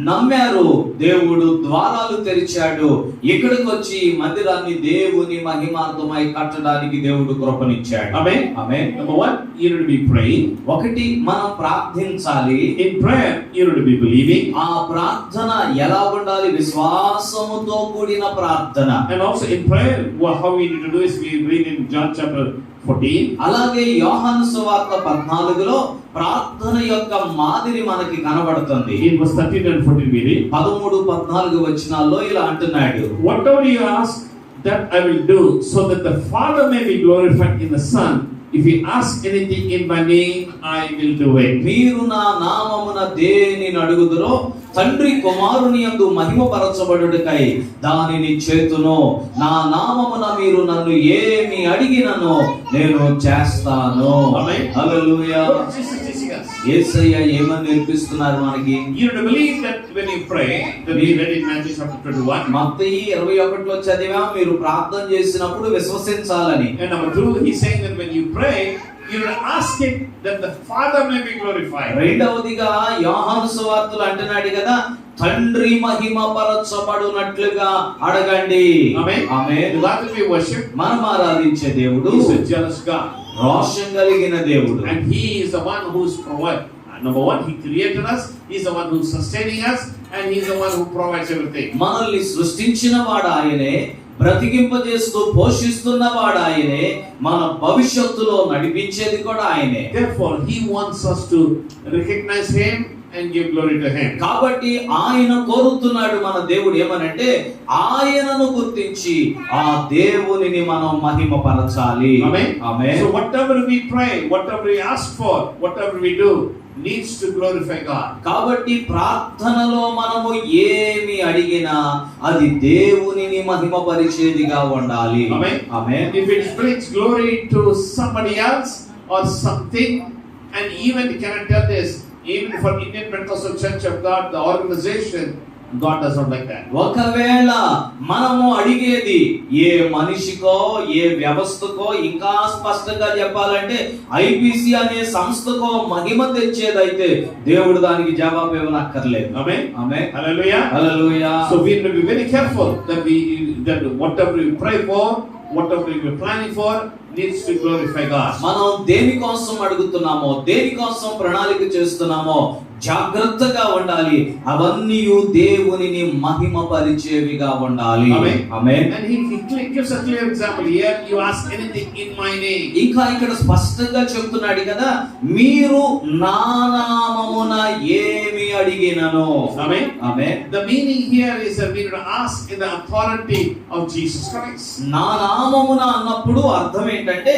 నమ్మారు. దేవుడు ద్వారాలు తెరిచాడు. ఇక్కడికి వచ్చి మందిరాన్ని దేవుని మహిమార్థమై కట్టడానికి దేవుడు కృపనిచ్చాడు. Amen. Amen. Number one, you need to be praying. ఒకటి, మనం ప్రార్థించాలి. In prayer, you need to be believing. ఆ ప్రార్థన ఎలా ఉండాలి? విశ్వాసముతో కూడిన ప్రార్థన. And also in prayer, how we need to do is we read in John chapter 14. అలాగే యోహాను సువార్త 14లో ప్రార్థన యొక్క మాదిరి మనకి కనబడుతుంది. In verse 13 and 14 we read, 13-14 వచనాల్లో ఇలా అంటున్నాడు, whatever you ask, that I will do, so that the Father may be glorified in the Son. If you ask anything in my name, I will do it. మీరు నా నామమున దేనిని అడుగుదురో తండ్రి కుమారుని యందు మహిమపరచబడుటకై దానిని చేతును. నా నామమున మీరు నన్ను ఏమి అడిగినను నేను చేస్తాను. Amen. Hallelujah. What is Jesus teaching us? యేసయ్య ఏమని నేర్పిస్తున్నారు మనకి? You have to believe that when you pray, that we read in Matthew chapter 21. మత్తయి 21లో చదివా, మీరు ప్రార్థన చేసినప్పుడు విశ్వసించాలని. And number two, he's saying that when you pray, you are asking that the Father may be glorified. రెండవదిగా యోహాను సువార్తలు అంటున్నాడు కదా, తండ్రి మహిమపరచబడునట్లుగా అడగండి. Amen. Amen. The God that we worship, మనం ఆరాధించే దేవుడు He's a jealous God. రోషం కలిగిన దేవుడు. And He is the one who's provided. Number one, He created us. He's the one who's sustaining us, and He's the one who provides everything. మనల్ని సృష్టించిన వాడు ఆయనే, బ్రతికింపజేస్తూ పోషిస్తున్న వాడు ఆయనే, మన భవిష్యత్తులో నడిపించేది కూడా ఆయనే. Therefore, He wants us to recognize Him and give glory to Him. కాబట్టి ఆయన కోరుతున్నాడు మన దేవుడు ఏమనంటే, ఆయనను గుర్తించి ఆ దేవునిని మనం మహిమపరచాలి. Amen. Amen. So whatever we pray, whatever we ask for, whatever we do, needs to glorify God. కాబట్టి ప్రార్థనలో మనము ఏమి అడిగినా అది దేవునిని మహిమపరిచేదిగా ఉండాలి. Amen. Amen. If it brings glory to somebody else or something, and even can I tell this, even for Indian Pentecostal Church of God, the organization, God does not like that. ఒకవేళ మనము అడిగేది ఏ మనిషికో ఏ వ్యవస్థకో, ఇంకా స్పష్టంగా చెప్పాలంటే ఐపీసీ అనే సంస్థకో మహిమ తెచ్చేదైతే దేవుడు దానికి జవాబు ఇవ్వనక్కర్లేదు. Amen. Amen. Hallelujah. Hallelujah. So we need to be very careful that whatever we pray for, whatever we are planning for, needs to glorify God. మనం దేనికోసం అడుగుతున్నామో, దేనికోసం ప్రణాళిక చేస్తున్నామో జాగ్రత్తగా ఉండాలి. అవన్నీ దేవునిని మహిమపరిచేవిగా ఉండాలి. Amen. Amen. And he gives a clear example here. You ask anything in my name. ఇంకా ఇక్కడ స్పష్టంగా చెప్తున్నాడు కదా, మీరు నా నామమున ఏమి అడిగినను. Amen. Amen. The meaning here is that we need to ask in the authority of Jesus Christ. నా నామమున అన్నప్పుడు అర్థం ఏంటంటే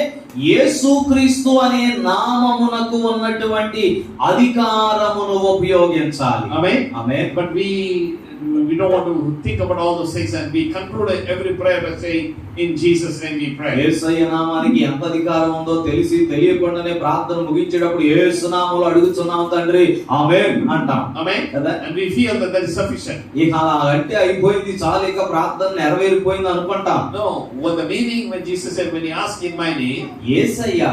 యేసుక్రీస్తు అనే నామమునకు ఉన్నటువంటి అధికారమును ఉపయోగించాలి. Amen. Amen. But we don't want to think about all those things, and we conclude every prayer by saying, in Jesus' name we pray. యేసయ్య నామానికి ఎంత అధికారం ఉందో తెలిసి తెలియకుండానే ప్రార్థన ముగించేటప్పుడు యేసు నామములో అడుగుతున్నాం తండ్రి, ఆమేన్ అంటాం. Amen. కదా? And we feel that that is sufficient. ఇక అలా అంటే అయిపోయింది, చాలు, ఇక ప్రార్థన నెరవేరిపోయింది అనుకుంటాం. No. What the meaning when Jesus said, when you ask in my name, యేసయ్య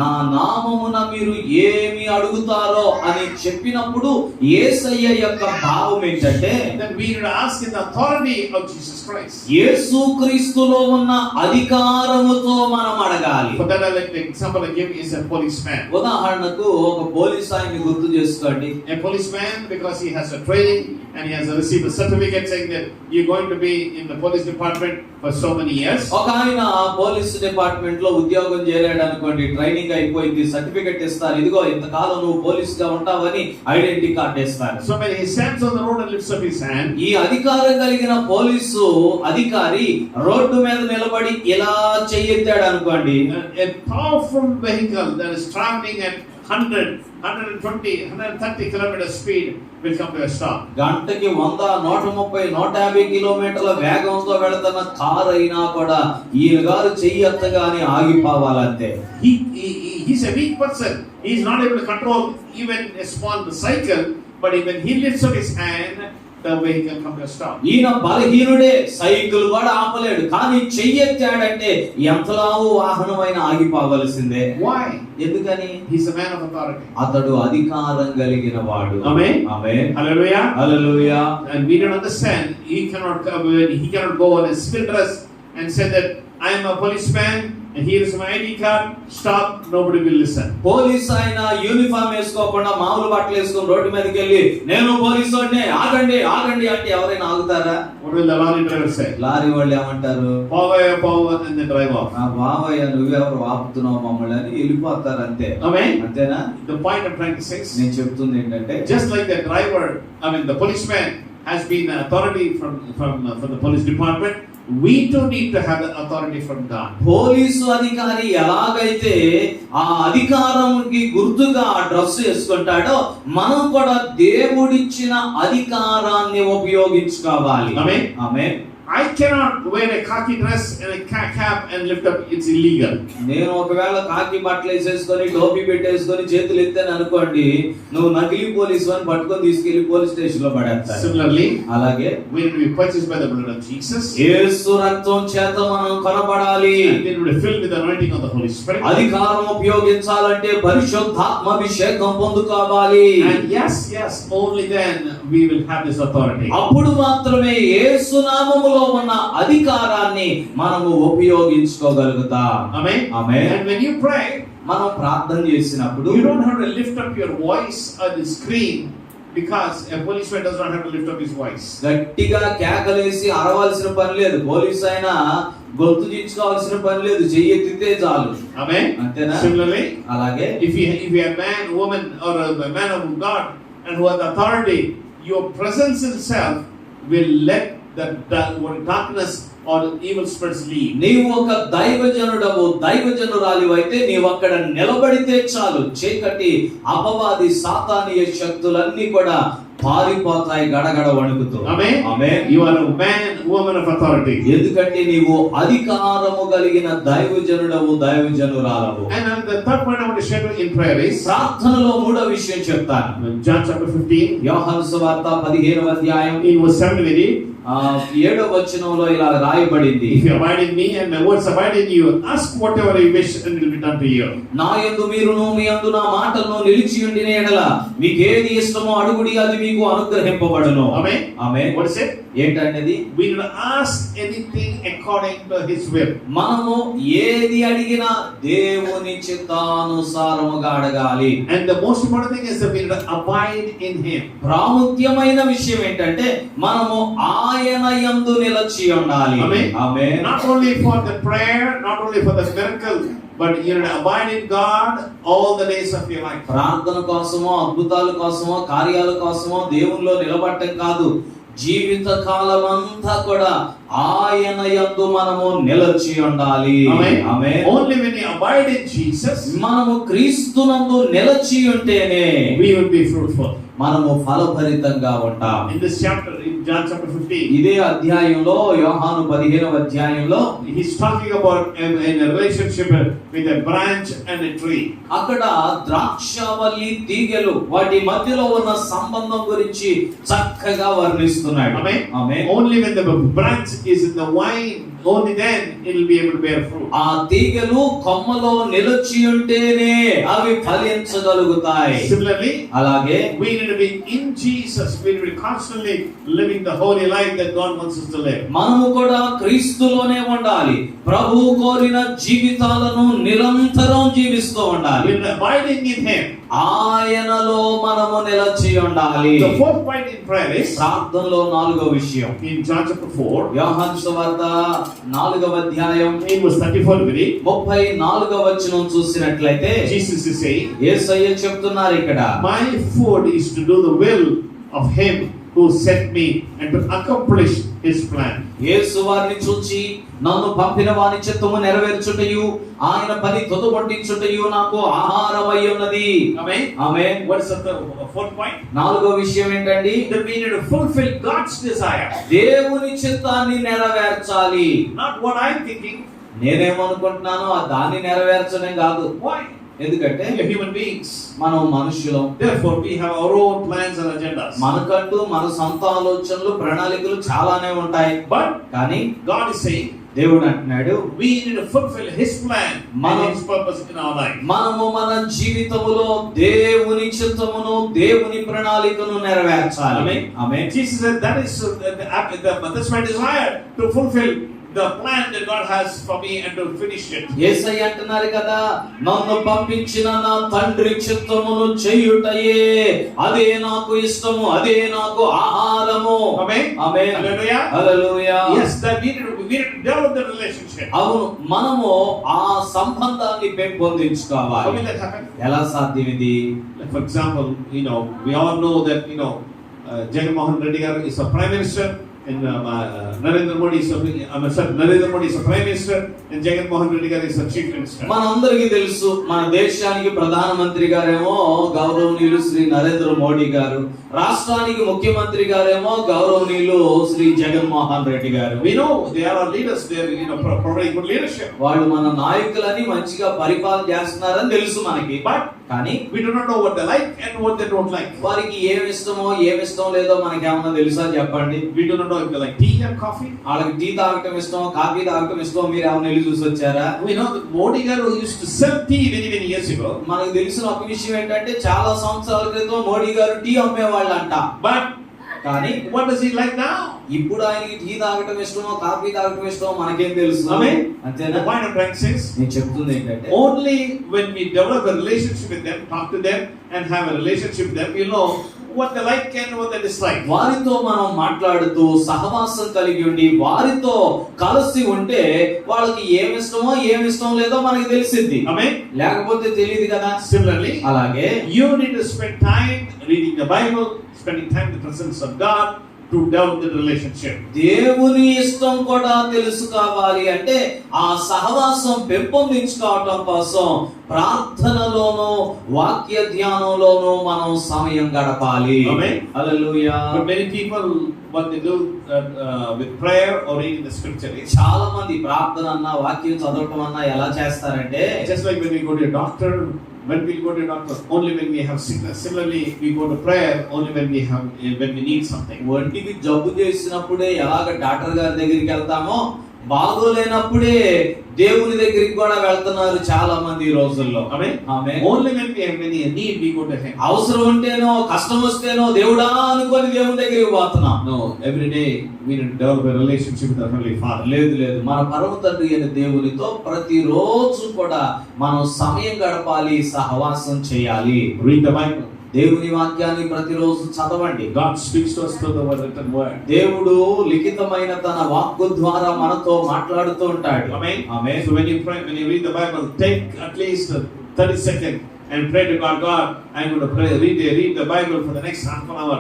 నా నామమున మీరు ఏమి అడుగుతారో అని చెప్పినప్పుడు యేసయ్య యొక్క భావం ఏంటంటే, then we need to ask in the authority of Jesus Christ. యేసుక్రీస్తులో ఉన్న అధికారముతో మనం అడగాలి. For that, the example I give is a policeman. ఉదాహరణకు ఒక పోలీస్ ఆయన్ని గుర్తు చేసుకోండి. A policeman, because he has a training and he has received a certificate saying that you're going to be in the police department for so many years. ఒక ఆయన పోలీస్ డిపార్ట్మెంట్ లో ఉద్యోగం చేయలేడు అనుకోండి, ట్రైనింగ్ అయిపోయింది, సర్టిఫికెట్ ఇస్తారు, ఇదిగో ఇంతకాలం నువ్వు పోలీస్ గా ఉంటావని ఐడెంటిటీ కార్డ్ ఇస్తారు. So when he stands on the road and lifts up his hand, ఈ అధికారం కలిగిన పోలీసు అధికారి రోడ్డు మీద నిలబడి ఇలా చెయ్యెత్తాడు అనుకోండి, a powerful vehicle that is traveling at 100, 120, 130 kilometer speed will come to a stop. గంటకి 100, 130, 150 కిలోమీటర్ల వేగంతో వెళుతున్న కారు అయినా కూడా ఈయన గారు చెయ్యెత్తగానే ఆగిపోవాలంతే. He's a weak person. He's not able to control even a small cycle, but when he lifts up his hand, the vehicle comes to a stop. ఈయన బలహీనుడే, సైకిల్ కూడా ఆపలేడు, కానీ చెయ్యెత్తాడంటే ఎంతలావు వాహనమైన ఆగిపోవలసిందే. Why? ఎందుకని? He's a man of authority. అతడు అధికారం కలిగిన వాడు. Amen. Amen. Hallelujah. Hallelujah. And we don't understand. He cannot go on a civil dress and say that I am a policeman and here is my ID card. Stop. Nobody will listen. Police ఆయన యూనిఫామ్ వేసుకోకుండా మామూలు బట్టలు వేసుకొని రోడ్డు మీదకి వెళ్ళి నేను పోలీసుని ఆగండి ఆగండి అంటే ఎవరైనా ఆగుతారా? What will the lorry driver say? Lorry వాళ్ళు ఏమంటారు? Power and then drive off. ఆ బావయ్య నువ్వెవరు ఆపుతున్నావు మమ్మల్ని అని వెళ్ళిపోతారు అంతే. Amen. అంతేనా? The point I'm trying to say is, నేను చెప్తుంది ఏంటంటే, just like the driver, the policeman has been authority from the police department, we too need to have the authority from God. Police అధికారి ఎలాగైతే ఆ అధికారంకి గుర్తుగా డ్రెస్ వేసుకుంటాడో మనం కూడా దేవుడిచ్చిన అధికారాన్ని ఉపయోగించుకోవాలి. ఆమేన్. ఆమేన్. I cannot wear a khaki dress and a cap and lift up. It's illegal. నేను ఒకవేళ కాకి బట్టలు వేసేసుకొని టోపీ పెట్టేసుకొని చేతులు ఎత్తాను అనుకోండి, నువ్వు నకిలీ పోలీసు అని పట్టుకొని తీసుకెళ్లి పోలీస్ స్టేషన్ లో పడేస్తారు. Similarly, అలాగే we will be purchased by the blood of Jesus. యేసు రక్తం చేత మనం కొనబడాలి. And then we will be filled with the anointing of the Holy Spirit. అధికారం ఉపయోగించాలంటే పరిశుద్ధాత్మ అభిషేకం పొందుకోవాలి. And yes, only then we will have this authority. అప్పుడు మాత్రమే యేసు నామములో ఉన్న అధికారాన్ని మనము ఉపయోగించుకోగలుగుతాం. Amen. Amen. And when you pray, మనం ప్రార్థన చేసినప్పుడు you don't have to lift up your voice or the scream, because a policeman does not have to lift up his voice. గట్టిగా కేకలేసి అరవాల్సిన పని లేదు. పోలీసు అయినా గొంతు దించుకోవాల్సిన పని లేదు, చెయ్యెత్తితే చాలు. Amen. అంతేనా? Similarly, అలాగే if you are man, woman, or a man of God and who has authority, your presence itself will let the darkness or evil spirits leave. నీవు ఒక దైవజనుడవు, దైవజనురాలివి అయితే నీవు అక్కడ నిలబడితే చాలు, చీకటి అపవాది సాతానీయ శక్తులన్నీ కూడా పారిపోతాయి గడగడ వణుకుతూ. Amen. Amen. You are a man, woman of authority. ఎందుకంటే నీవు అధికారము కలిగిన దైవజనుడవు, దైవజనురాలవు. And the third point I want to share with you in prayer is ప్రార్థనలో మూడో విషయం చెప్తాను. John chapter 15, యోహాను సువార్త 15వ అధ్యాయం in verse 7 we read, 7వ వచనంలో ఇలా రాయబడింది, if you abide in me and my words abide in you, ask whatever you wish and it will be done to you. నా యందు మీరును మీ యందు నా మాటలను నిలిచి ఉండిన యెడల మీకేది ఇష్టమో అడుగుడి, అది మీకు అనుగ్రహింపబడును. Amen. Amen. What is it? ఏంటండి? We need to ask anything according to his will. మనము ఏది అడిగినా దేవుని చిత్తానుసారముగా అడగాలి. And the most important thing is that we need to abide in him. ప్రాముఖ్యమైన విషయం ఏంటంటే మనము ఆయన యందు నిలిచి ఉండాలి. Amen. Amen. Not only for the prayer, not only for the miracle, but you need to abide in God all the days of your life. ప్రార్థన కోసమో, అద్భుతాల కోసమో, కార్యాల కోసమో దేవునిలో నిలబడటం కాదు, జీవిత కాలం అంతా కూడా ఆయన యందు మనము నిలిచి ఉండాలి. Amen. Amen. Only when you abide in Jesus, మనము క్రీస్తునందు నిలిచి ఉంటేనే we will be fruitful. మనము ఫలభరితంగా ఉంటాం. In this chapter, in John chapter 15, ఇదే అధ్యాయంలో, యోహాను 15వ అధ్యాయంలో he's talking about in a relationship with a branch and a tree. అక్కడ ద్రాక్షవల్లి తీగెలు వాటి మధ్యలో ఉన్న సంబంధం గురించి చక్కగా వర్ణిస్తున్నాడు. Amen. Amen. Only when the branch is in the vine only then it will be able to bear fruit. ఆ తీగలు కొమ్మలో నిలిచి ఉంటేనే అవి ఫలించగలుగుతాయి. Similarly, అలాగే we need to be in Jesus. We need to be constantly living the holy life that God wants us to live. మనము కూడా క్రీస్తులోనే ఉండాలి. ప్రభువు కోరిన జీవితాలను నిరంతరం జీవిస్తూ ఉండాలి. We are abiding in Him. ఆయనలో మనము నిలిచి ఉండాలి. The fourth point in prayer is ప్రార్థనలో నాలుగో విషయం, in John chapter 4, యోహాను సువార్త 4వ అధ్యాయం in verse 34, we read, 34వ వచనం చూసినట్లయితే Jesus is saying, యేసయ్య చెప్తున్నారు ఇక్కడ, my food is to do the will of Him who sent me and to accomplish His plan. యేసు వారిని చూచి నన్ను పంపిన వాని చిత్తము నెరవేర్చుటయు ఆయన పని తుదపట్టించుటయు నాకు ఆహారమై ఉన్నది. Amen. Amen. What is the fourth point? నాలుగో విషయం ఏంటండి? That we need to fulfill God's desire. దేవుని చిత్తాన్ని నెరవేర్చాలి. Not what I'm thinking. నేనేమనుకుంటున్నానో దాన్ని నెరవేర్చడం కాదు. Why? ఎందుకంటే We are human beings. మనం మనుషులం. Therefore, we have our own plans and agendas. మనకంటూ మన సొంత ఆలోచనలు ప్రణాళికలు చాలానే ఉంటాయి. But కానీ God is saying, దేవుడు అంటున్నాడు, we need to fulfill His plan and His purpose in our life. మనము మన జీవితములో దేవుని చిత్తమును దేవుని ప్రణాళికను నెరవేర్చాలి. Amen. Amen. Jesus said that is that's my desire to fulfill the plan that God has for me and to finish it. యేసయ్య అంటున్నారు కదా, నన్ను పంపించిన నా తండ్రి చిత్తమును చేయుటయే అదే నాకు ఇష్టము, అదే నాకు ఆహారము. Amen. Amen. Hallelujah. Hallelujah. Yes, that we need to develop the relationship. అవును, మనము ఆ సంబంధాన్ని How పెంపొందించుకోవాలి. will that happen? ఎలా సాధ్యం ఇది? Like for example, we all know that Jagan Mohan Reddy garu is a prime minister and Narendra Modi is a prime minister and Jagan Mohan Reddy garu is a chief minister. మనందరికీ తెలుసు, మన దేశానికి ప్రధానమంత్రి గారేమో గౌరవనీయులు శ్రీ నరేంద్ర మోడీ గారు, రాష్ట్రానికి ముఖ్యమంత్రి గారేమో గౌరవనీయులు శ్రీ జగన్ మోహన్ రెడ్డి గారు. We know they are our leaders. They are providing good leadership. వాళ్ళు మన నాయకులని మంచిగా పరిపాలన చేస్తున్నారని తెలుసు మనకి. But కానీ we do not know what they like and what they don't like. వారికి ఏమి ఇష్టమో ఏమి ఇష్టం లేదో మనకి ఏమన్నా తెలుసా చెప్పండి? We do not know if they like tea or coffee. వాళ్ళకి టీ తాగటం ఇష్టం, కాఫీ తాగటం ఇష్టం, మీరు ఏమన్నా వెళ్ళి చూసి వచ్చారా? We know that Modi garu used to sell tea many years ago. మనకు తెలిసిన ఒక విషయం ఏంటంటే, చాలా సంవత్సరాల క్రితం మోడీ గారు టీ అమ్మేవాళ్ళంట. But కానీ what does he like now? ఇప్పుడు ఆయనకి టీ తాగటం ఇష్టమో కాఫీ తాగటం ఇష్టమో మనకేం తెలుసు? Amen. అంతేనా? The point I'm trying to say is, నేను చెప్తుంది ఏంటంటే, only when we develop a relationship with them, talk to them and have a relationship with them, we'll know what they like and what they dislike. వారితో మనం మాట్లాడుతూ సహవాసం కలిగి ఉండి వారితో కలిసి ఉంటే వాళ్ళకి ఏమి ఇష్టమో ఏమి ఇష్టం లేదో మనకి తెలిసింది. Amen. లేకపోతే తెలియదు కదా. Similarly, అలాగే you need to spend time reading the Bible, spending time in the presence of God to develop the relationship. దేవుని ఇష్టం కూడా తెలుసుకోవాలి అంటే ఆ సహవాసం పెంపొందించుకోవటం కోసం ప్రార్థనలోనూ వాక్య ధ్యానంలోనూ మనం సమయం గడపాలి. Amen. Hallelujah. But many people, what they do with prayer or reading the scripture is చాలా మంది ప్రార్థన అన్నా వాక్యం చదవటం అన్నా ఎలా చేస్తారంటే, just like when we go to a doctor. When we go to a doctor, only when we have sickness. Similarly, we go to prayer only when we need something. ఒంటికి జబ్బు చేసినప్పుడే ఎలాగ డాక్టర్ గారి దగ్గరికి వెళ్తామో, బాగోలేనప్పుడే దేవుని దగ్గరికి కూడా వెళ్తున్నారు చాలా మంది ఈ రోజుల్లో. Amen. Amen. Only when we have any need, we go to Him. అవసరం ఉంటేనో కష్టం వస్తేనో దేవుడా అనుకొని దేవుని దగ్గరికి పోతున్నాం. No, every day we need to develop a relationship with our Heavenly Father. లేదు, మన పరమ తండ్రి అయిన దేవునితో ప్రతిరోజు కూడా మనం సమయం గడపాలి, సహవాసం చేయాలి. Read the Bible. దేవుని వాక్యాన్ని ప్రతిరోజు చదవండి. God speaks to us through the written word. దేవుడు లిఖితమైన తన వాక్కు ద్వారా మనతో మాట్లాడుతూ ఉంటాడు. Amen. Amen. So when you pray, when you read the Bible, take at least 30 seconds and pray to God. God, I'm going to pray. Read the Bible for the next half an hour,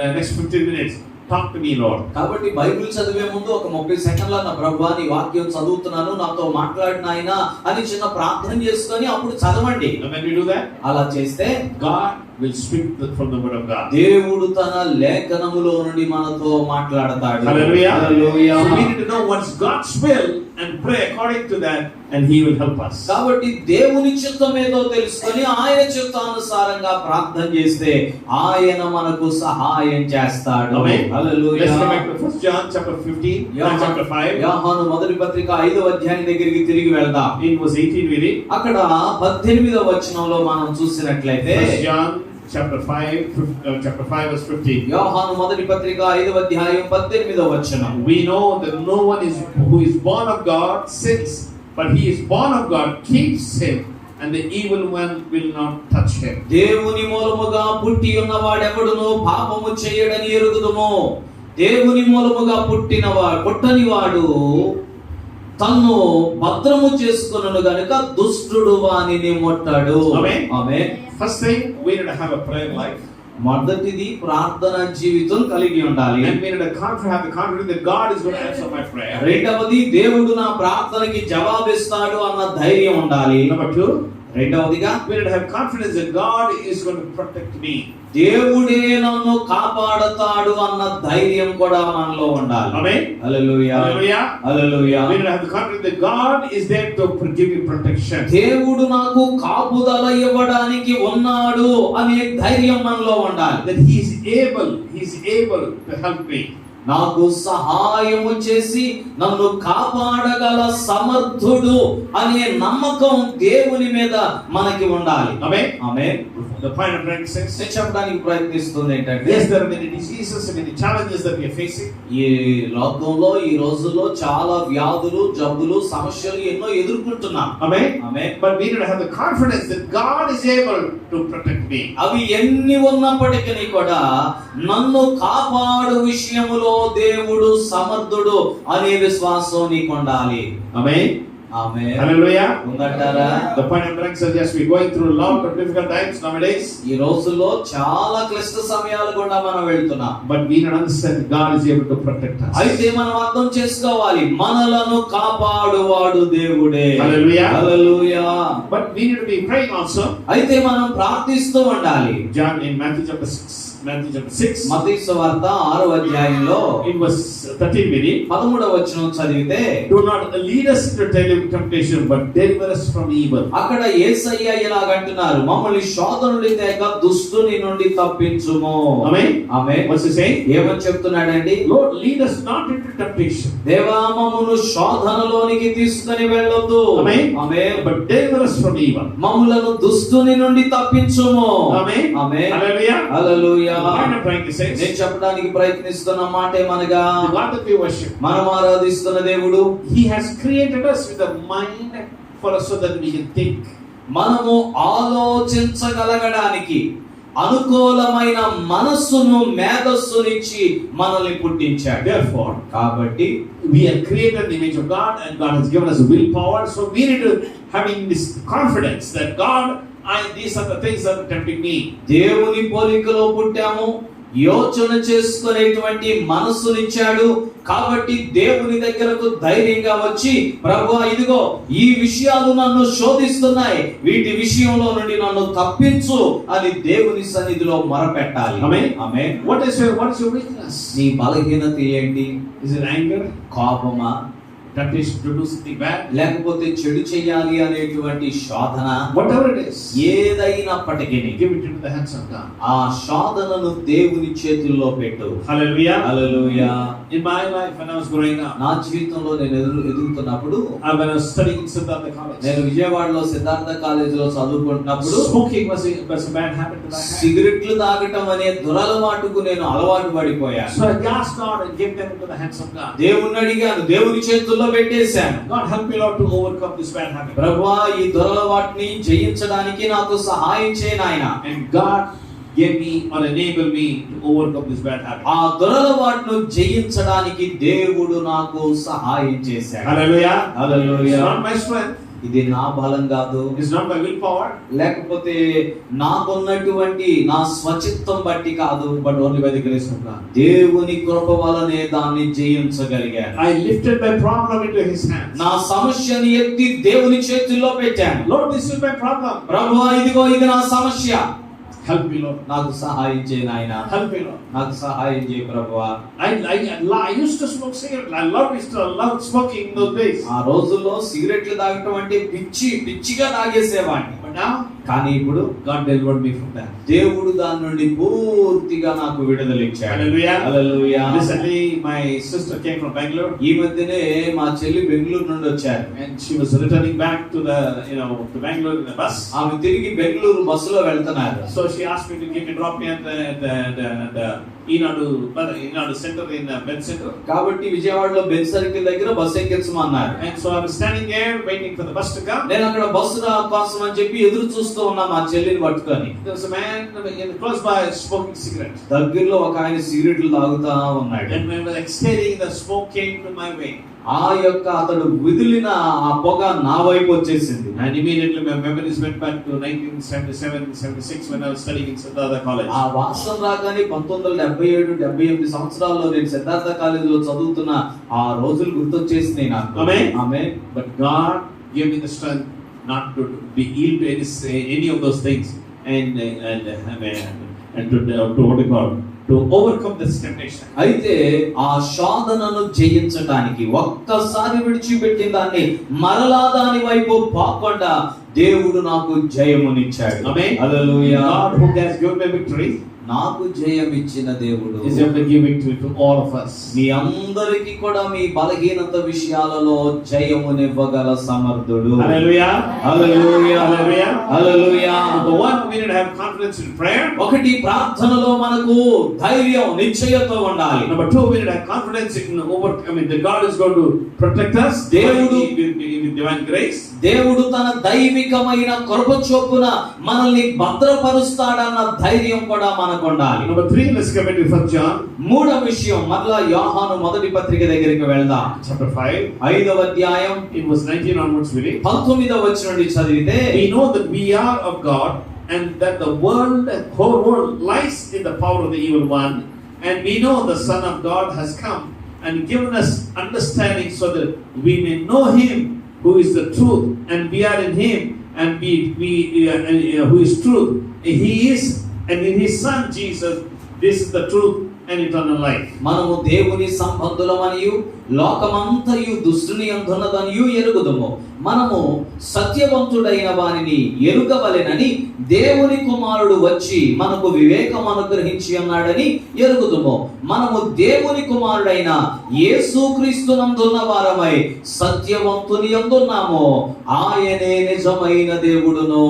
the next 15 minutes. Talk to me, Lord. కాబట్టి బైబిల్ చదివే ముందు ఒక 30 సెకండ్ల నా ప్రభువా నీ వాక్యం చదువుతున్నాను, నాతో మాట్లాడిన ఆయన అని చిన్న ప్రార్థన చేసుకొని అప్పుడు చదవండి. And when we do that, అలా చేస్తే God will speak from the word of God. దేవుడు తన లేఖనములో నుండి మనతో మాట్లాడతాడు. Hallelujah. Hallelujah. So we need to know what's God's will and pray according to that, and He will help us. కాబట్టి దేవుని చిత్తం ఏదో తెలుసుకొని ఆయన చిత్తానుసారంగా ప్రార్థన చేస్తే ఆయన మనకు సహాయం చేస్తాడు. Amen. Hallelujah. Let's go back to 1 John chapter 15, chapter 5. యోహాను మొదటి పత్రిక 5వ అధ్యాయం దగ్గరికి తిరిగి వెళ్దాం. In verse 18 we read. అక్కడ 18వ వచనంలో మనం చూసినట్లయితే 1 John chapter 5 verse 15. యోహాను మొదటి పత్రిక 5వ అధ్యాయం 18వ వచనం. We know that no one who is born of God sins, but he is born of God keeps him, and the evil one will not touch him. దేవుని మూలముగా పుట్టి ఉన్నవాడెవడును పాపము చేయడని ఎరుగుదుము. దేవుని మూలముగా పుట్టని వాడు తన్ను భద్రము చేసుకొనును గనుక దుష్టుడు వానిని ముట్టడు. Amen. Amen. First thing, we need to have a prayer life. మొదటిది ప్రార్థన జీవితం కలిగి ఉండాలి. And we need to have the confidence that God is going to answer my prayer. రెండవది దేవుడు నా ప్రార్థనకి జవాబిస్తాడు అన్న ధైర్యం ఉండాలి. Number 2, రెండవదిగా we need to have confidence that God is going to protect me. దేవుడే నన్ను కాపాడతాడు అన్న ధైర్యం కూడా మనలో ఉండాలి. Amen. Hallelujah. Hallelujah. Hallelujah. We need to have the confidence that God is there to give me protection. దేవుడు నాకు కాపుదల ఇవ్వడానికి ఉన్నాడు అనే ధైర్యం మనలో ఉండాలి. That He is able to help me. నాకు సహాయము చేసి నన్ను కాపాడగల సమర్థుడు అనే నమ్మకం దేవుని మీద మనకి ఉండాలి. Amen. Amen. The point of bringing sense. నేను చెప్పడానికి ప్రయత్నిస్తుంది ఏంటంటే Yes, there are many diseases and many challenges that we are facing. ఈ లోకంలో ఈ రోజుల్లో చాలా వ్యాధులు, జబ్బులు, సమస్యలు ఎన్నో ఎదుర్కొంటున్నాం. Amen. Amen. But we need to have the confidence that God is able to protect me. అవి ఎన్ని ఉన్నప్పటికీ కూడా నన్ను కాపాడు విషయములో దేవుడు సమర్థుడు అనే విశ్వాసం నీకు ఉండాలి. Amen. ఆమేన్. Hallelujah. ఉందంటారా? The point of bringing sense, yes, we are going through a lot of difficult times nowadays. ఈ రోజుల్లో చాలా క్లిష్ట సమయాలు కూడా మనం వెళ్తున్నాం. But we need to understand that God is able to protect us. అయితే మనం అర్థం చేసుకోవాలి మనలను కాపాడువాడు దేవుడే. Hallelujah. Hallelujah. But we need to be praying also. అయితే మనం ప్రార్థిస్తూ ఉండాలి. John in Matthew chapter 6. మత్తయి సువార్త 6వ అధ్యాయంలో In verse 13 we read, 13వ వచనం చదివితే do not lead us into temptation, but deliver us from evil. అక్కడ యేసయ్య ఇలాగంటున్నారు, మమ్మల్ని శోధనలు తేక దుష్టుని నుండి తప్పించుము. Amen. Amen. What's he saying? ఏమని చెప్తున్నాడండి? Lord, lead us not into temptation. దేవా మమ్మను శోధనలోనికి తీసుకొని వెళ్ళొద్దు. Amen. Amen. But deliver us from evil. మమ్ములను దుష్టుని నుండి తప్పించుము. Amen. Amen. Hallelujah. Hallelujah. The point I'm trying to say is, నేను చెప్పడానికి ప్రయత్నిస్తున్న మాట ఏమనగా the God that we worship, మనం ఆరాధిస్తున్న దేవుడు He has created us with a mind for us so that we can think. మనము ఆలోచించగలగడానికి అనుకూలమైన మనస్సును మేధస్సునిచ్చి మనల్ని పుట్టించాడు. Therefore, కాబట్టి we are created in the image of God, and God has given us willpower. So we need to having this confidence that God, these are the things that are tempting me. దేవుని పోలికలో పుట్టాము, యోచన చేసుకునేటువంటి మనస్సునిచ్చాడు. కాబట్టి దేవుని దగ్గరకు ధైర్యంగా వచ్చి ప్రభువా ఇదిగో ఈ విషయాలు నన్ను శోధిస్తున్నాయి, వీటి విషయంలో నుండి నన్ను తప్పించు అని దేవుని సన్నిధిలో మొరపెట్టాలి. Amen. Amen. What is your weakness? నీ బలహీనత ఏంటి? Is it anger? కోపమా? Temptation to do something bad? లేకపోతే చెడు చేయాలి అనేటువంటి శోధన? Whatever it is, ఏదైనప్పటికీ give it into the hands of God. ఆ శోధనను దేవుని చేతుల్లో పెట్టు. Hallelujah. Hallelujah. In my life, when I was growing up, నా జీవితంలో నేను ఎదుగుతున్నప్పుడు, when I was studying in Siddhartha College, నేను విజయవాడలో సిద్ధార్థ కాలేజీలో చదువుకుంటున్నప్పుడు smoking was a bad habit that I had. సిగరెట్లు తాగటం అనే దురలవాటుకు నేను అలవాటు పడిపోయాను. So I asked God and gave them into the hands of God. దేవుణ్ణి అడిగాను, దేవుని చేతుల్లో పెట్టేశాను. God help me, Lord, to overcome this bad habit. ప్రభువా ఈ దురలవాటుని జయించడానికి నాకు సహాయం చేయి నాయనా. And God gave me or enable me to overcome this bad habit. ఆ దురలవాటును జయించడానికి దేవుడు నాకు సహాయం చేశాడు. Hallelujah. Hallelujah. It's not my strength. ఇది నా బలం కాదు, It's not my willpower, లేకపోతే నాకున్నటువంటి నా స్వచిత్తం బట్టి కాదు, but only by the grace of God. దేవుని కృప వలనే దాన్ని జయించగలిగాను. I lifted my problem into His hands. నా సమస్యని ఎత్తి దేవుని చేతుల్లో పెట్టాను. Lord, this is my problem. ప్రభువా ఇదిగో ఇది నా సమస్య. Help me, Lord. నాకు సహాయం చేయి నాయనా, Help me, Lord. నాకు సహాయం చేయి ప్రభువా. I used to smoke cigarette. I loved smoking in those days. ఆ రోజుల్లో సిగరెట్లు తాగటం అంటే పిచ్చిగా తాగేసేవాడిని. But now, కానీ ఇప్పుడు God delivered me from that. దేవుడు దాని నుండి పూర్తిగా నాకు విడుదల ఇచ్చాడు. Hallelujah. Hallelujah. Recently, my sister came from Bangalore, ఈ మధ్యనే మా చెల్లి బెంగళూరు నుండి వచ్చారు. and she was returning back to to Bangalore in the bus. ఆమె తిరిగి బెంగళూరు బస్సులో వెళ్తున్నారు. So she asked me to drop me at the Enadu Center in Ben Center. కాబట్టి విజయవాడలో బెంచ్ సర్కిల్ దగ్గర bus ఎక్కించమన్నారు. And so I was standing there waiting for the bus to come. నేను అక్కడ బస్సు కోసం అని చెప్పి ఎదురు చూస్తూ ఉన్నా మా చెల్లిని పట్టుకొని. There was a man close by smoking cigarette. దగ్గరలో ఒక ఆయన సిగరెట్లు తాగుతా ఉన్నాడు. And when I was exhaling, the smoke came to my way. ఆ యొక్క అతడు విదిలిన ఆ పొగ నా వైపు వచ్చేసింది. And immediately my memories went back to 1977-76 when I was studying in Siddhartha College. ఆ వాసన రాగానే 1977-78 సంవత్సరాల్లో నేను సిద్ధార్థ కాలేజీలో చదువుతున్న ఆ రోజులు గుర్తొచ్చేసినాయి నాకు. Amen. Amen. But God gave me the strength not to be ill to any of those things and to overcome this temptation. అయితే ఆ శోధనను జయించడానికి ఒక్కసారి విడిచిపెట్టిన దాన్ని మరలా దాని వైపు పోకుండా దేవుడు నాకు జయమునిచ్చాడు. Amen. Hallelujah. God who has given me victory నాకు జయం ఇచ్చిన దేవుడు is able to give victory to all of us. మీ అందరికీ కూడా మీ బలహీనత విషయాలలో జయమునివ్వగల సమర్థుడు. Hallelujah. Hallelujah. Hallelujah. Hallelujah. Number one, we need to have confidence in prayer. ఒకటి, ప్రార్థనలో మనకు ధైర్యం నిశ్చయత ఉండాలి. Number two, we need to have confidence in that God is going to protect us. దేవుడు with divine grace. దేవుడు తన దైవికమైన కృప చొప్పున మనల్ని భద్రపరుస్తాడన్న ధైర్యం కూడా మనకు ఉండాలి. Number three, let's come into 1 John. మూడవ విషయం, మరలా యోహాను మొదటి పత్రిక దగ్గరికి వెళ్దాం. Chapter 5. 5వ అధ్యాయం It was 19 onwards we read. 19వ వచనం నుండి చదివితే, We know that we are of God and that the whole world lies in the power of the evil one, and we know the Son of God has come and given us understanding so that we may know him who is the truth, and we are in him, and who is truth. He is, and in his Son Jesus, this is the truth and eternal life. మనము దేవుని సంబంధులమనియు లోకమంతయు దుష్టుని యందున్నదనియు ఎరుగుదుము. మనము సత్యవంతుడైన వానిని ఎరుగవలెనని దేవుని కుమారుడు వచ్చి మనకు వివేకం అనుగ్రహించి ఉన్నాడని ఎరుగుదుము. మనము దేవుని కుమారుడైన యేసుక్రీస్తునందున్న వారమై సత్యవంతుని యందున్నాము. ఆయనే నిజమైన దేవుడును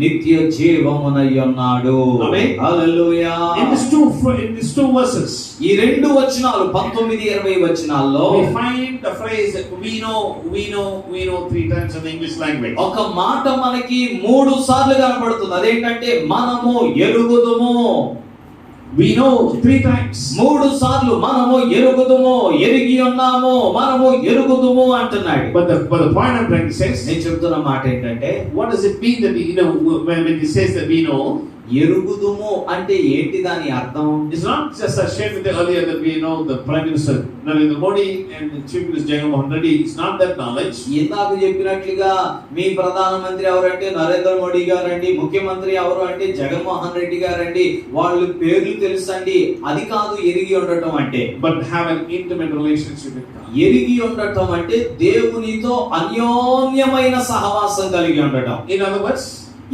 నిత్య జీవమునై ఉన్నాడు. ఆమేన్. హల్లెలూయా. In these two verses, ఈ రెండు వచనాలు 19-20 వచనాల్లో we find the phrase we know 3 times in the English language. ఒక మాట మనకి 3 సార్లు కనపడుతుంది. అదేంటంటే మనము ఎరుగుదుము. We know 3 times. 3 సార్లు మనము ఎరుగుదుము, ఎరిగి ఉన్నాము, మనము ఎరుగుదుము అంటున్నాడు. But the point I'm trying to say is, నేను చెప్తున్న మాట ఏంటంటే, what does it mean that when he says that we know? ఎరుగుదుము అంటే ఏంటి దాని అర్థం? It's not just as shared with earlier that we know the Prime Minister Narendra Modi and the Chief Minister Jagannath Reddy. It's not that knowledge. ఇందాక చెప్పినట్లుగా మీ ప్రధానమంత్రి ఎవరంటే నరేంద్ర మోడీ గారండి, ముఖ్యమంత్రి ఎవరు అంటే జగన్మోహన్ రెడ్డి గారండి, వాళ్ళు పేర్లు తెలుసండి, అది కాదు ఎరిగి ఉండటం అంటే. But have an intimate relationship with God. ఎరిగి ఉండటం అంటే దేవునితో అన్యోన్యమైన సహవాసం కలిగి ఉండటం. In other words,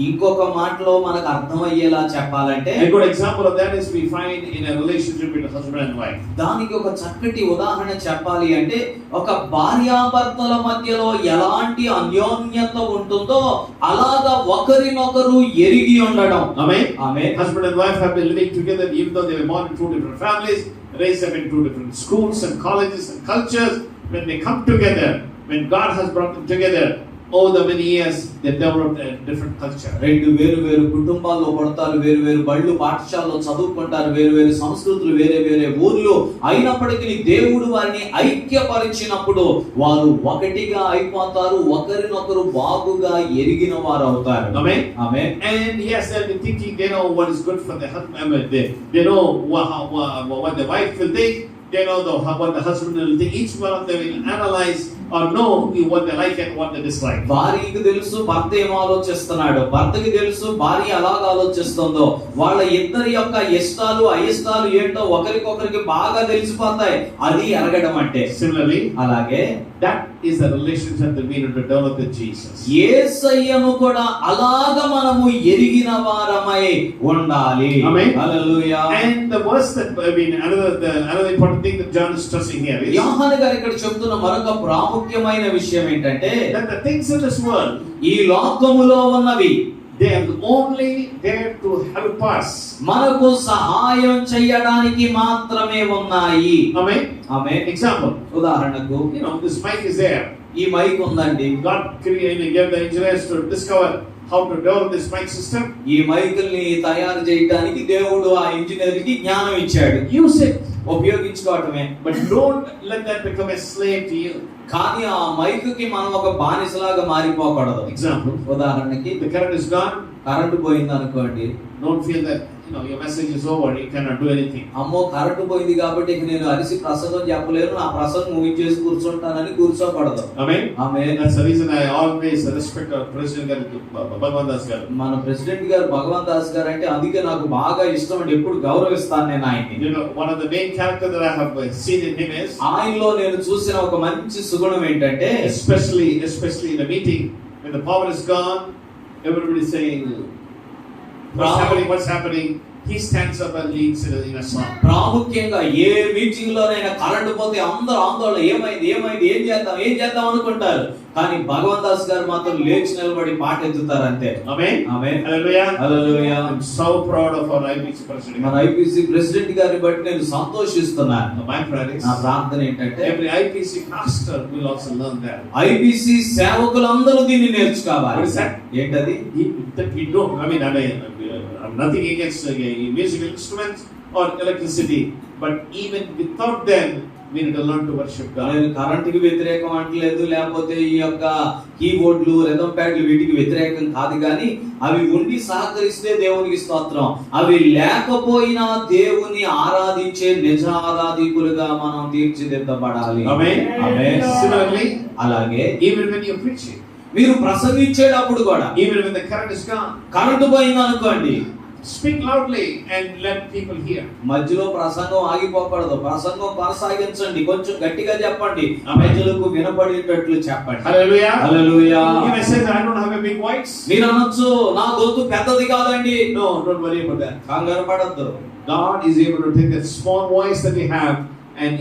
ఇంకొక మాటలో మనకు అర్థమయ్యేలా చెప్పాలంటే, a good example of that is we find in a relationship with a husband and wife. దానికి ఒక చక్కటి ఉదాహరణ చెప్పాలి అంటే, ఒక భార్యాభర్తల మధ్యలో ఎలాంటి అన్యోన్యత ఉంటుందో అలాగా ఒకరినొకరు ఎరిగి ఉండడం. Amen. Amen. Husband and wife have been living together even though they were born in 2 different families, raised up in 2 different schools and colleges and cultures. When they come together, when God has brought them together, over the many years they developed a different culture. రెండు వేరు కుటుంబాల్లో పడతారు, వేరు బళ్ళు పాఠశాలలో చదువుకుంటారు, వేరు సంస్కృతులు, వేరే ఊర్లు అయినప్పటికీ దేవుడు వారిని ఐక్యపరిచినప్పుడు వారు ఒకటిగా అయిపోతారు, ఒకరినొకరు బాగుగా ఎరిగిన వారు అవుతారు. Amen. Amen. And yes, they'll be thinking they know what is good for the husband. They know what the wife will think. They know what the husband will think. Each one of them will analyze or know what they like and what they dislike. భార్యకి తెలుసు భర్త ఏం ఆలోచిస్తున్నాడు, భర్తకి తెలుసు భార్య అలాగ ఆలోచిస్తుందో. వాళ్ళ ఇద్దరి యొక్క ఇష్టాలు అయిష్టాలు ఏంటో ఒకరికొకరికి బాగా తెలిసిపోతాయి. అది ఎరగడం అంటే. Similarly, అలాగే that is the relationship that we need to develop with Jesus. యేసయ్యను కూడా అలాగ మనము ఎరిగిన వారమై ఉండాలి. Amen. Hallelujah. And the verse that another important thing that John is stressing here is యోహాను గారు ఇక్కడ చెప్తున్న మరొక ప్రాముఖ్యమైన విషయం ఏంటంటే, that the things in this world, ఈ లోకములో ఉన్నవి they are only there to help us. మనకు సహాయం చేయడానికి మాత్రమే ఉన్నాయి. Amen. ఆమేన్. Example, ఉదాహరణకు this mic is there. ఈ మైక్ ఉందండి. God created, gave the engineers to discover how to develop this mic system. ఈ మైకుల్ని తయారు చేయడానికి దేవుడు ఆ ఇంజనీర్కి జ్ఞానం ఇచ్చాడు. Use it, ఉపయోగించుకోవటమే. but don't let that become a slave to you. కానీ ఆ మైకుకి మనం ఒక బానిసలాగా మారిపోకూడదు. Example, ఉదాహరణకి the current is gone. Current పోయింది అనుకోండి. Don't feel that your message is over, you cannot do anything. అమ్మో కరెంటు పోయింది కాబట్టి ఇక నేను అరిసి ప్రసంగం చెప్పలేను, నా ప్రసంగం ముగించేసి కూర్చుంటానని కూర్చోకూడదు. Amen. Amen. That's the reason I always respect our President Bhagwan Das garu. మన ప్రెసిడెంట్ గారు భగవంత్ దాస్ గారు అంటే అందుకే నాకు బాగా ఇష్టం అండి. ఎప్పుడు గౌరవిస్తాను నేను ఆయన్ని. One of the main character that I have seen in him is ఆయనలో నేను చూసిన ఒక మంచి సుగుణం ఏంటంటే, especially in the meeting when the power is gone, everybody is saying what's happening, he stands up and leads in a song. ప్రాముఖ్యంగా ఏ మీటింగ్ లోనైనా కరెంట్ పోతే అందరూ ఆందోళన, ఏమైంది ఏం చేద్దాం అనుకుంటారు. కానీ భగవంత్ దాస్ గారు మాత్రం లేచి నిలబడి పాట ఎత్తుతారు అంతే. Amen. Amen. Hallelujah. Hallelujah. I'm so proud of our IPC president. మన ఐపీసీ ప్రెసిడెంట్ గారిని బట్టి నేను సంతోషిస్తున్నాను. My prayer is నా ప్రార్థన ఏంటంటే every IPC pastor will also learn that. IPC సేవకులందరూ దీన్ని నేర్చుకోవాలి. What is that? ఏంటది? That we don't. I'm nothing against musical instruments or electricity, but even without them, we need to learn to worship God. నేను కరెంటుకి వ్యతిరేకం అంటలేదు, లేకపోతే ఈ యొక్క కీబోర్డ్లు రిథమ్ ప్యాడ్లు వీటికి వ్యతిరేకం కాదు. కానీ అవి ఉండి సహకరిస్తే దేవునికి స్తోత్రం. అవి లేకపోయినా దేవుని ఆరాధించే నిజారాధికులుగా మనం తీర్చిదిద్దబడాలి. Amen. ఆమేన్. Similarly, అలాగే even when you're preaching, మీరు ప్రసంగించేటప్పుడు కూడా even when the current is gone, current పోయింది అనుకోండి, speak loudly and let people hear. మధ్యలో ప్రసంగం ఆగిపోకూడదు. ప్రసంగం కొనసాగించండి, కొంచెం గట్టిగా చెప్పండి, ఆమేన్. ప్రజలకు వినపడేటట్లు చెప్పండి. Hallelujah. Hallelujah. You may say that I don't have a big voice. మీరు అనొచ్చు నా గొంతు పెద్దది కాదండి. No, don't worry about that. కంగారు పడద్దు. God is able to take that small voice that we have and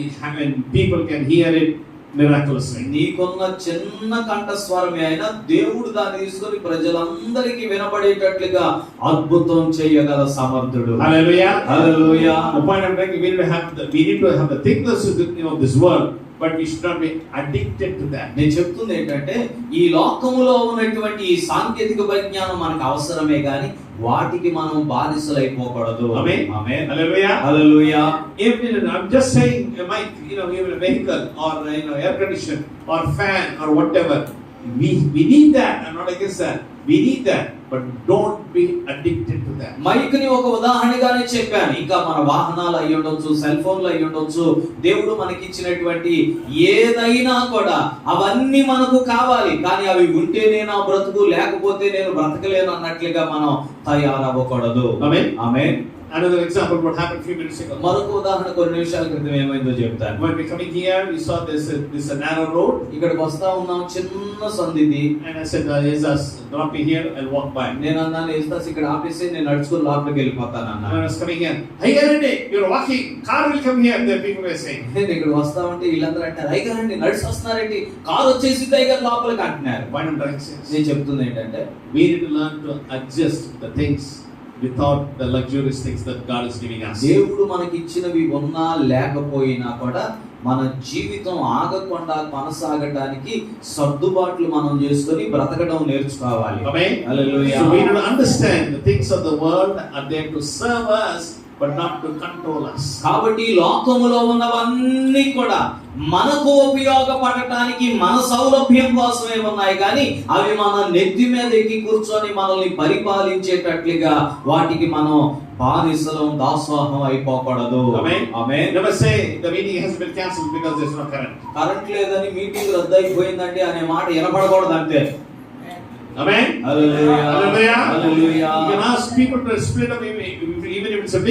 people can hear it miraculously. నీకున్న చిన్న కంఠస్వరమే అయినా దేవుడు దాన్ని తీసుకొని ప్రజలందరికీ వినపడేటట్లుగా అద్భుతం చేయగల సమర్థుడు. Hallelujah. Hallelujah. The point I'm making, we need to have the thickness of this world, but we should not be addicted to that. నేను చెప్తుంది ఏంటంటే, ఈ లోకములో ఉన్నటువంటి ఈ సాంకేతిక పరిజ్ఞానం మనకు అవసరమే కానీ వాటికి మనం బానిసలైపోకూడదు. Amen. Amen. Hallelujah. Hallelujah. I'm just saying, even a vehicle or air conditioner or fan or whatever, we need that. I'm not against that. We need that, but don't be addicted to that. Mike ని ఒక ఉదాహరణగానే చెప్పాను. ఇంకా మన వాహనాలు అయి ఉండొచ్చు, సెల్ ఫోన్లు అయి ఉండొచ్చు, దేవుడు మనకి ఇచ్చినటువంటి ఏదైనా కూడా అవన్నీ మనకు కావాలి. కానీ అవి ఉంటేనే నా బ్రతుకు, లేకపోతే నేను బ్రతకలేను అన్నట్లుగా మనం తయారవ్వకూడదు. Amen. Amen. Another example, what happened a few minutes ago. మరొక ఉదాహరణ కొన్ని నిమిషాల క్రితం ఏమైందో చెప్తాను. When we're coming here, we saw this a narrow road, ఇక్కడికి వస్తా ఉన్నాం, చిన్న సంధిది. and I said, Jesus, drop me here and walk by. నేను అన్నాను, ఏస్తాస్ ఇక్కడ ఆపేసి నేను నడుచుకుని లోపలికి వెళ్ళిపోతాను When అన్నాను. I was coming here, hey, Arinde, you're walking, car will come here, the people were saying. నేను ఇక్కడ వస్తా ఉంటే వీళ్ళందరూ అంటారు, అయ్యగారండి నడిచి వస్తున్నారండి, కారు వచ్చేసి అయ్యగారు లోపలికి అంటున్నారు. Why don't I say? నేను చెప్తుంది ఏంటంటే, We need to learn to adjust the things without the luxurious things that God is giving us. దేవుడు మనకి ఇచ్చినవి ఉన్నా లేకపోయినా కూడా మన జీవితం ఆగకుండా కొనసాగడానికి సర్దుబాట్లు మనం చేసుకొని బ్రతకడం నేర్చుకోవాలి. Amen. Hallelujah. So we need to understand the things of the world are there to serve us but not to control us. కాబట్టి ఈ లోకములో ఉన్నవన్నీ కూడా మనకు ఉపయోగపడటానికి మన సౌలభ్యం కోసమే ఉన్నాయి కానీ అవి మన నెత్తి మీద ఎక్కి కూర్చొని మనల్ని పరిపాలించేటట్లుగా వాటికి మనం బానిసలం దాసోహం అయిపోకూడదు. Amen. Amen. Never say the meeting has been cancelled because there's no current. Current లేదని మీటింగ్ రద్దు అయిపోయిందండి అనే మాట వినపడకూడదు అంతే. Amen. Hallelujah. Hallelujah. Hallelujah. You can ask people to split up, even if it's a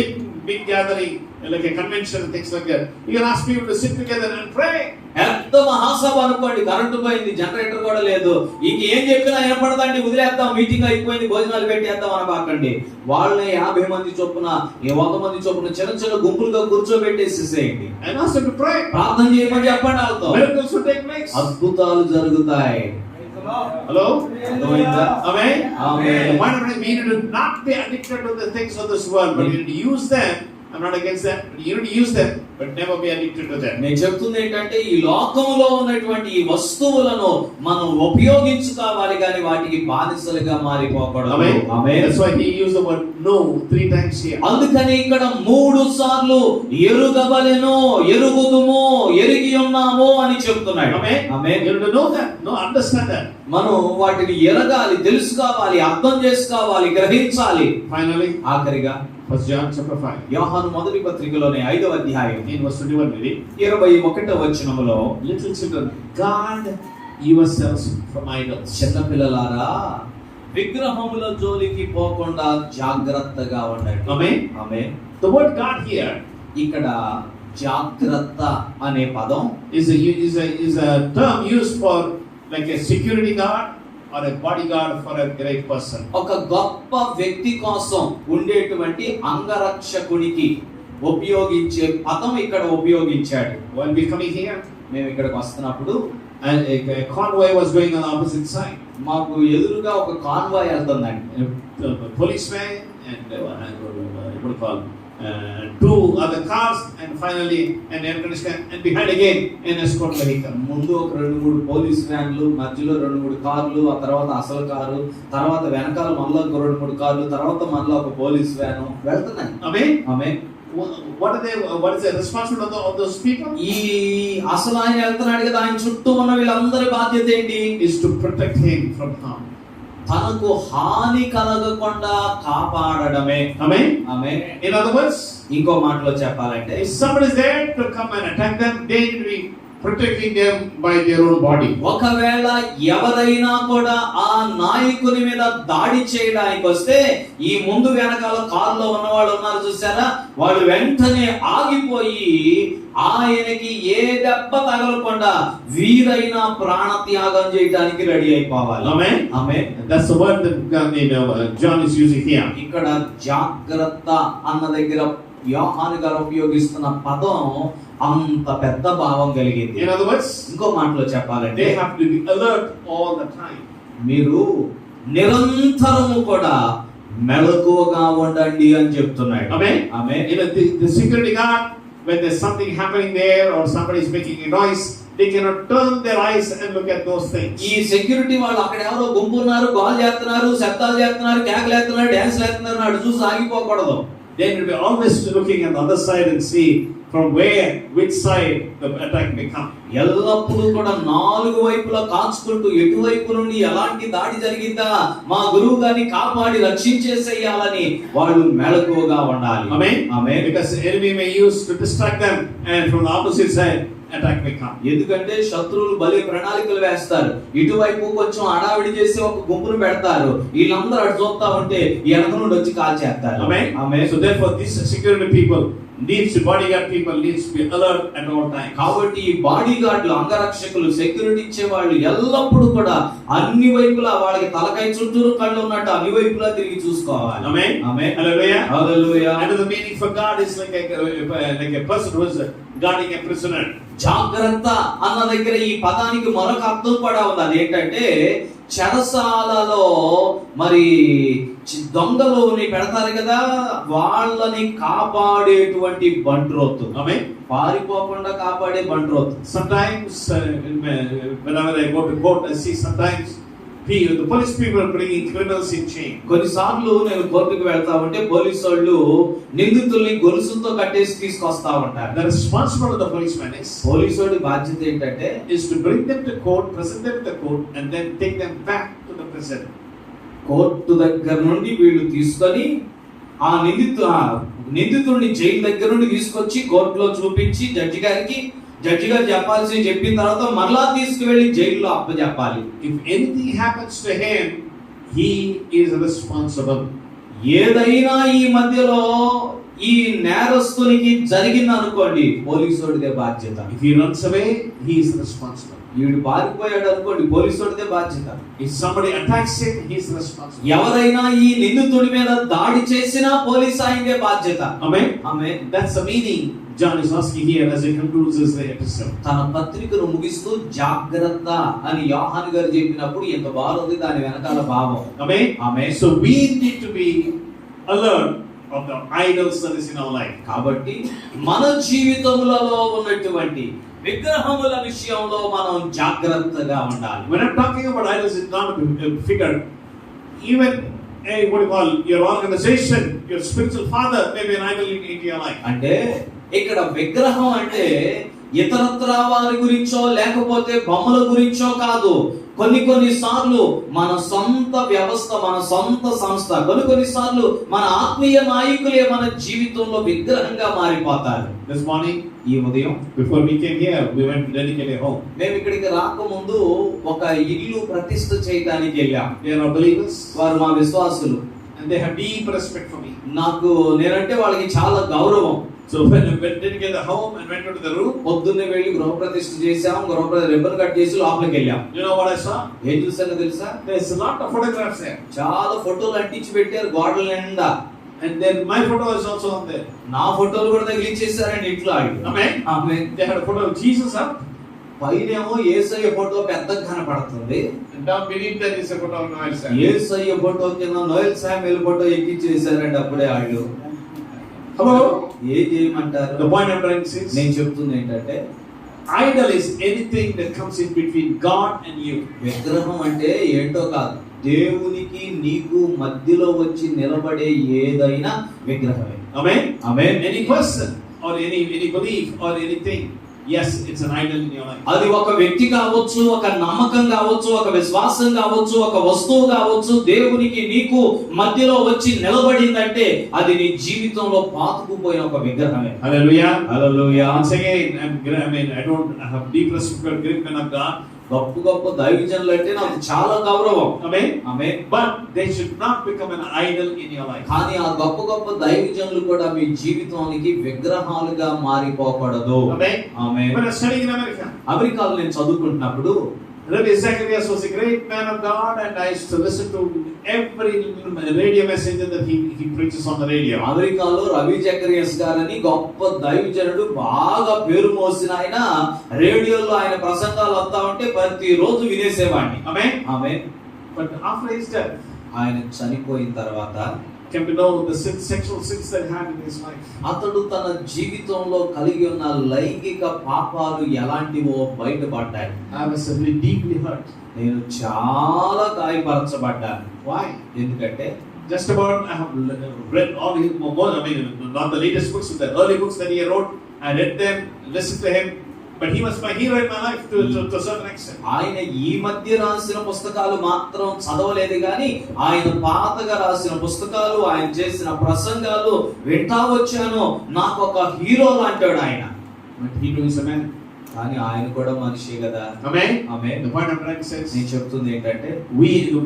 big gathering, like a convention and things like that. You can ask people to sit together and pray. ఎంత మహాసభ అనుకోండి, కరెంటు పోయింది, జనరేటర్ కూడా లేదు, ఇంక ఏం చెప్పినా వినపడదండి, వదిలేద్దాం, మీటింగ్ అయిపోయింది, భోజనాలు పెట్టేద్దాం అనబాకండి. వాళ్ళని 50 మంది చొప్పున 100 మంది చొప్పున చిన్న చిన్న గుంపులుగా కూర్చోబెట్టేసేసేయండి. And ask them to pray. ప్రార్థన చేయమని చెప్పండి వాళ్ళతో. Miracles will take place. అద్భుతాలు జరుగుతాయి. Hello? అర్థమైందా? Amen. Amen. Why don't we need to not be addicted to the things of this world, but you need to use them. I'm not against that. You need to use them, but never be addicted to them. నేను చెప్తుంది ఏంటంటే ఈ లోకంలో ఉన్నటువంటి ఈ వస్తువులను మనం ఉపయోగించుకోవాలి కానీ వాటికి బానిసలుగా మారిపోకూడదు. Amen. Amen. That's why he used the word no 3 times here. అందుకని ఇక్కడ 3 సార్లు ఎరుగబలెను, ఎరుగుదుము, ఎరిగి ఉన్నాము అని చెప్తున్నాడు. Amen. Amen. You need to know that. No, understand that. మనం వాటిని ఎరగాలి, తెలుసుకోవాలి, అర్థం చేసుకోవాలి, గ్రహించాలి. Finally, ఆఖరిగా 1 John chapter 5. యోహాను మొదటి పత్రికలోని 5వ అధ్యాయం In verse 21, ready? 21వ వచనములో, Little children, guard yourselves from idols. చిన్నపిల్లలారా విగ్రహముల జోలికి పోకుండా జాగ్రత్తగా ఉండండి. Amen. Amen. The word guard here ఇక్కడ జాగ్రత్త అనే పదం is a term used for like a security guard or a bodyguard for a great person. ఒక గొప్ప వ్యక్తి కోసం ఉండేటువంటి అంగరక్షకుడికి ఉపయోగించే పదం ఇక్కడ ఉపయోగించాడు. When we coming here, మేము ఇక్కడికి వస్తున్నప్పుడు and a convoy was going on the opposite side. మాకు ఎదురుగా ఒక కాన్వాయ్ వెళ్తుందండి. A policeman and what do you call 2 other cars, and finally an air conditioner, and behind again an escort vehicle. ముందు ఒక 2-3 పోలీస్ వ్యాన్లు, మధ్యలో 2-3 కార్లు, ఆ తర్వాత అసలు కారు, తర్వాత వెనకాల మళ్ళీ 2-3 కార్లు, తర్వాత మళ్ళీ ఒక పోలీస్ వ్యాన్ వెళ్తున్నాయి. Amen. Amen. What is the responsibility of those people? ఈ అసలు ఆయన వెళ్తున్నాడు కదా, ఆయన చుట్టూ ఉన్న వీళ్ళందరి బాధ్యత ఏంటి? Is to protect him from harm. తనకు హాని కలగకుండా కాపాడడమే. Amen. Amen. In other words, ఇంకో మాటలో చెప్పాలంటే if somebody is there to come and attack them, they need to be protecting them by their own body. ఒకవేళ ఎవరైనా కూడా ఆ నాయకుని మీద దాడి చేయడానికి వస్తే ఈ ముందు వెనకాల కారులో ఉన్నవాళ్ళు ఉన్నారు చూసారా, వాళ్ళు వెంటనే ఆగిపోయి ఆయనకి ఏ దెబ్బ తగలకుండా వీరైనా ప్రాణ త్యాగం చేయడానికి రెడీ అయిపోవాలి. Amen. Amen. That's the word that John is using here. ఇక్కడ జాగ్రత్త అన్న దగ్గర యోహాను గారు ఉపయోగిస్తున్న పదం అంత పెద్ద భావం కలిగింది. In other words, ఇంకో మాటలో చెప్పాలంటే they have to be alert all the time. మీరు నిరంతరము కూడా మెలకువగా ఉండండి అని చెప్తున్నాడు. Amen. Amen. You know, the security guard, when there's something happening there or somebody is making a noise, they cannot turn their eyes and look at those things. ఈ సెక్యూరిటీ వాళ్ళు అక్కడ ఎవరో గుంపు ఉన్నారు, గోల్ చేస్తున్నారు, శబ్దాలు చేస్తున్నారు, కేకలు చేస్తున్నారు, డాన్స్ చేస్తున్నారు, అటు చూసి ఆగిపోకూడదు. They will be always looking at the other side and see from which side the attack may come. ఎల్లప్పుడూ కూడా 4 వైపులా కాచుకుంటూ ఎటువైపు నుండి ఎలాంటి దాడి జరిగిందా మా గురువు గారిని కాపాడి రక్షించేసేయాలని వాళ్ళు మెలకువగా ఉండాలి. Amen. Amen. Because the enemy may use to distract them, and from the opposite side attack may come. ఎందుకంటే శత్రువులు బలి ప్రణాళికలు వేస్తారు, ఇటువైపు కొంచెం అడావిడి చేసి ఒక గుంపును పెడతారు, వీళ్ళందరూ అటు చూస్తా ఉంటే వెనక నుండి వచ్చి కాల్ చేస్తారు. Amen. Amen. So therefore these security people needs to bodyguard people needs to be alert at all times. కాబట్టి ఈ బాడీ గార్డులు, అంగరక్షకులు, సెక్యూరిటీ ఇచ్చే వాళ్ళు ఎల్లప్పుడూ కూడా అన్ని వైపులా వాళ్ళకి తలకాయ చుట్టూరు కళ్ళు ఉన్నట్టు అన్ని వైపులా తిరిగి చూసుకోవాలి. Amen. Amen. Hallelujah. Hallelujah. And the meaning for guard is like a person who is guarding a prisoner. జాగ్రత్త అన్న దగ్గర ఈ పదానికి మరొక అర్థం కూడా ఉంది. అదేంటంటే చెరసాలలో మరి దొంగలు పెడతారు కదా, వాళ్ళని కాపాడేటువంటి బంట్రోతు. Amen. పారిపోకుండా కాపాడే Bantrothu. Sometimes whenever I go to court, I see sometimes the police people are bringing criminals in chain. కొన్నిసార్లు నేను కోర్టుకు వెళ్తా ఉంటే పోలీసు వాళ్ళు నిందితుల్ని గొలుసులతో కట్టేసి తీసుకొస్తా ఉంటారు. The responsibility of the policeman police వాడి బాధ్యత ఏంటంటే is to bring them to court, present them to court, and then take them back to the prison. Court దగ్గర నుండి వీళ్ళు తీసుకొని ఆ నిందితుడిని జైలు దగ్గర నుండి తీసుకొచ్చి కోర్టులో చూపించి జడ్జి గారు చెప్పాల్సి చెప్పిన తర్వాత మరలా తీసుకువెళ్ళి జైల్లో అప్పచెప్పాలి. If anything happens to him, he is responsible. ఏదైనా ఈ మధ్యలో ఈ నేరస్తునికి జరిగింది అనుకోండి, పోలీసుడిదే బాధ్యత. If he runs away, he is responsible. వీడు పారిపోయాడు అనుకోండి, పోలీసుడిదే బాధ్యత. If somebody attacks him, he is responsible. ఎవరైనా ఈ నిందితుడి మీద దాడి చేసినా పోలీసు ఆయనదే బాధ్యత. Amen. Amen. That's the meaning John is asking here as he concludes this episode. తన పత్రికను ముగిస్తూ జాగ్రత్త అని యోహాను గారు చెప్పినప్పుడు ఎంత బాగుంది దాని వెనకాల భావం. Amen. Amen. So we need to be alert of the idols that is in our life. కాబట్టి మన జీవితములలో ఉన్నటువంటి విగ్రహముల విషయంలో మనం జాగ్రత్తగా ఉండాలి. When I'm talking about idols, it's not a figure. Even what you call your organization, your spiritual father may be an idol in your life. అంటే ఇక్కడ విగ్రహం అంటే ఇతరత్ర వారి గురించో లేకపోతే బొమ్మల గురించో కాదు. కొన్ని సార్లు మన సొంత వ్యవస్థ, మన సొంత సంస్థ, కొన్ని సార్లు మన ఆత్మీయ నాయకులే మన జీవితంలో విగ్రహంగా మారిపోతారు. This morning, ఈ ఉదయం before we came here, we went to dedicate a home. మేము ఇక్కడికి రాకముందు ఒక ఇల్లు ప్రతిష్ఠ చేయడానికి వెళ్ళాం. They are believers వారు మా విశ్వాసులు. and they have deep respect for me. నేనంటే వాళ్ళకి చాలా గౌరవం. So when we dedicated the home and went into the room, పొద్దున్నే వెళ్ళి గృహప్రతిష్ఠ చేశాం. గృహప్రతిష్ఠ రిబ్బన్ కట్ చేసి లోపలికి వెళ్ళాం. you know what I saw? ఏం చూసానో తెలుసా? There's a lot of photographs there. చాలా ఫోటోలు అంటించి పెట్టారు గోడల నిండా. And then my photo is also on there. నా ఫోటోలు కూడా తగిలించేశారండి ఇంట్లో. Amen. ఆమేన్. They had a photo of Jesus up, పైనేమో యేసయ్య ఫోటో పెద్దగా కనపడుతుంది. and down beneath that is a photo of Noel Sam. Yesayya photo కింద నోయల్ శామ్యూల్ ఫోటో ఎక్కించేశారండి అప్పుడే వాళ్ళు. Hello. ఏం చేయమంటారు? The point I'm trying to say నేను is, చెప్తుంది ఏంటంటే idol is anything that comes in between God and you. విగ్రహం అంటే ఏంటో కాదు, దేవునికి నీకు మధ్యలో వచ్చి నిలబడే ఏదైనా విగ్రహమే. Amen. Amen. Any person or any belief or anything, yes, it's an idol in your life. అది ఒక వ్యక్తి కావచ్చు, ఒక నమ్మకం కావచ్చు, ఒక విశ్వాసం కావచ్చు, ఒక వస్తువు కావచ్చు, దేవునికి నీకు మధ్యలో వచ్చి నిలబడిందంటే అది నీ జీవితంలో పాతుకుపోయిన ఒక విగ్రహమే. Hallelujah. Hallelujah. Once again, I don't have deep respect for great men of God. గొప్ప దైవజనులు అంటే నాకు చాలా గౌరవం. Amen. Amen. But they should not become an idol in your life. కానీ ఆ గొప్ప దైవజనులు కూడా మీ జీవితానికి విగ్రహాలుగా మారిపోకూడదు. Amen. Amen. When I was studying in America, అమెరికాలో నేను చదువుకుంటున్నప్పుడు Rabbi Zacharias was a great man of God, and I used to listen to every radio message that he preaches on the radio. అమెరికాలో రవి జకరియస్ గారని గొప్ప దైవజనుడు, బాగా పేరు మోసిన ఆయన, రేడియోలో ఆయన ప్రసంగాలు వస్తా ఉంటే ప్రతిరోజు వినేసేవాడిని. Amen. Amen. But after his death, ఆయన చనిపోయిన తర్వాత came to know the sexual sins that he had in his life. అతడు తన జీవితంలో కలిగి ఉన్న లైంగిక పాపాలు ఎలాంటివో బయటపడ్డాయి. I was really deeply hurt. నేను చాలా గాయపరచబడ్డాను. Why? ఎందుకంటే Just about I have read all his more, I mean, not the latest books, but the early books that he wrote. I read them, listened to him. But he was my hero in my life to a certain extent. ఆయన ఈ మధ్య రాసిన పుస్తకాలు మాత్రం చదవలేదు కానీ ఆయన పాతగా రాసిన పుస్తకాలు, ఆయన చేసిన ప్రసంగాలు వింటా వచ్చాను. నాకు ఒక హీరో లాంటాడు ఆయన. But he too is a man. కానీ ఆయన కూడా మనిషి కదా. Amen. Amen. The point I'm trying to say is, నేను చెప్తుంది ఏంటంటే